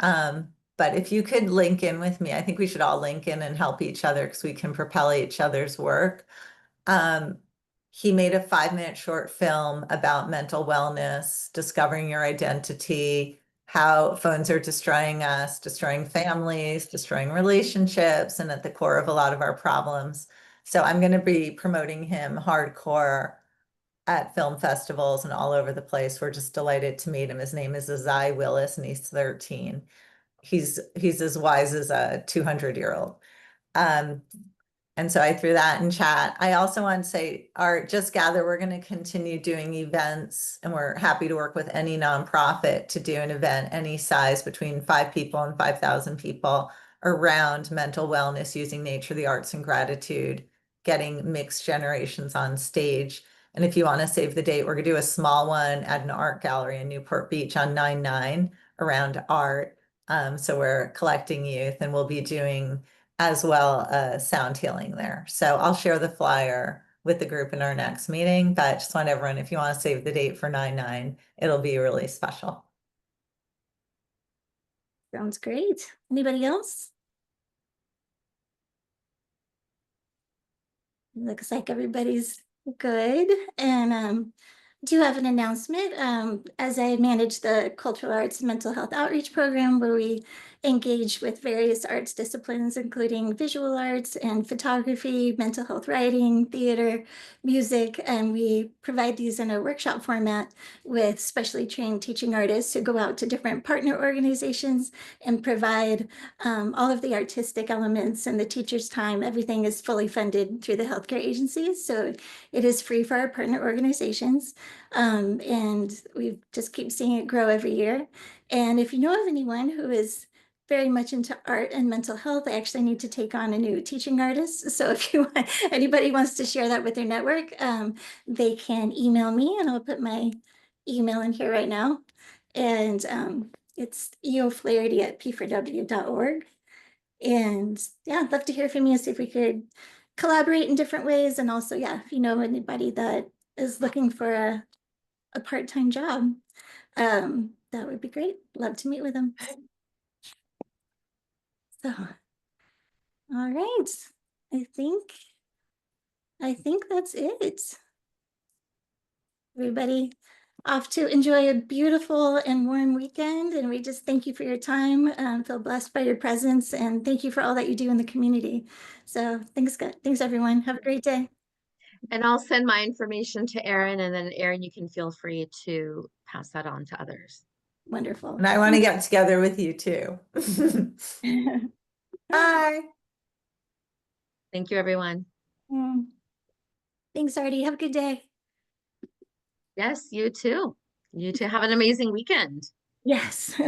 But if you could link in with me, I think we should all link in and help each other because we can propel each other's work. He made a 5-minute short film about mental wellness, discovering your identity, how phones are destroying us, destroying families, destroying relationships, and at the core of a lot of our problems. So I'm going to be promoting him hardcore at film festivals and all over the place. We're just delighted to meet him. His name is Azai Willis, and he's 13. He's as wise as a 200-year-old. And so I threw that in chat. I also want to say, our Just Gather, we're going to continue doing events, and we're happy to work with any nonprofit to do an event any size between 5 people and 5,000 people around mental wellness, using nature, the arts, and gratitude, getting mixed generations on stage. And if you want to save the date, we're going to do a small one at an art gallery in Newport Beach on 9/9 around art. So we're collecting youth, and we'll be doing as well sound healing there. So I'll share the flyer with the group in our next meeting, but just want everyone, if you want to save the date for 9/9, it'll be really special. Sounds great. Anybody else? Looks like everybody's good. And do have an announcement. As I manage the Cultural Arts and Mental Health Outreach Program, where we engage with various arts disciplines, including visual arts and photography, mental health writing, theater, music, and we provide these in a workshop format with specially trained teaching artists who go out to different partner organizations and provide all of the artistic elements and the teacher's time. Everything is fully funded through the healthcare agencies, so it is free for our partner organizations. And we just keep seeing it grow every year. And if you know of anyone who is very much into art and mental health, I actually need to take on a new teaching artist. So if you want, anybody wants to share that with their network, they can email me, and I'll put my email in here right now. And it's eoflaherty@p4w.org. And yeah, I'd love to hear from you, see if we could collaborate in different ways. And also, yeah, if you know anybody that is looking for a part-time job, that would be great. Love to meet with them. So, all right. I think that's it. Everybody off to enjoy a beautiful and warm weekend. And we just thank you for your time. Feel blessed by your presence, and thank you for all that you do in the community. So thanks, everyone. Have a great day. And I'll send my information to Erin, and then Erin, you can feel free to pass that on to others. Wonderful. And I want to get together with you too. Bye. Thank you, everyone. Thanks, Aarti. Have a good day. Yes, you too. You too. Have an amazing weekend. Yes.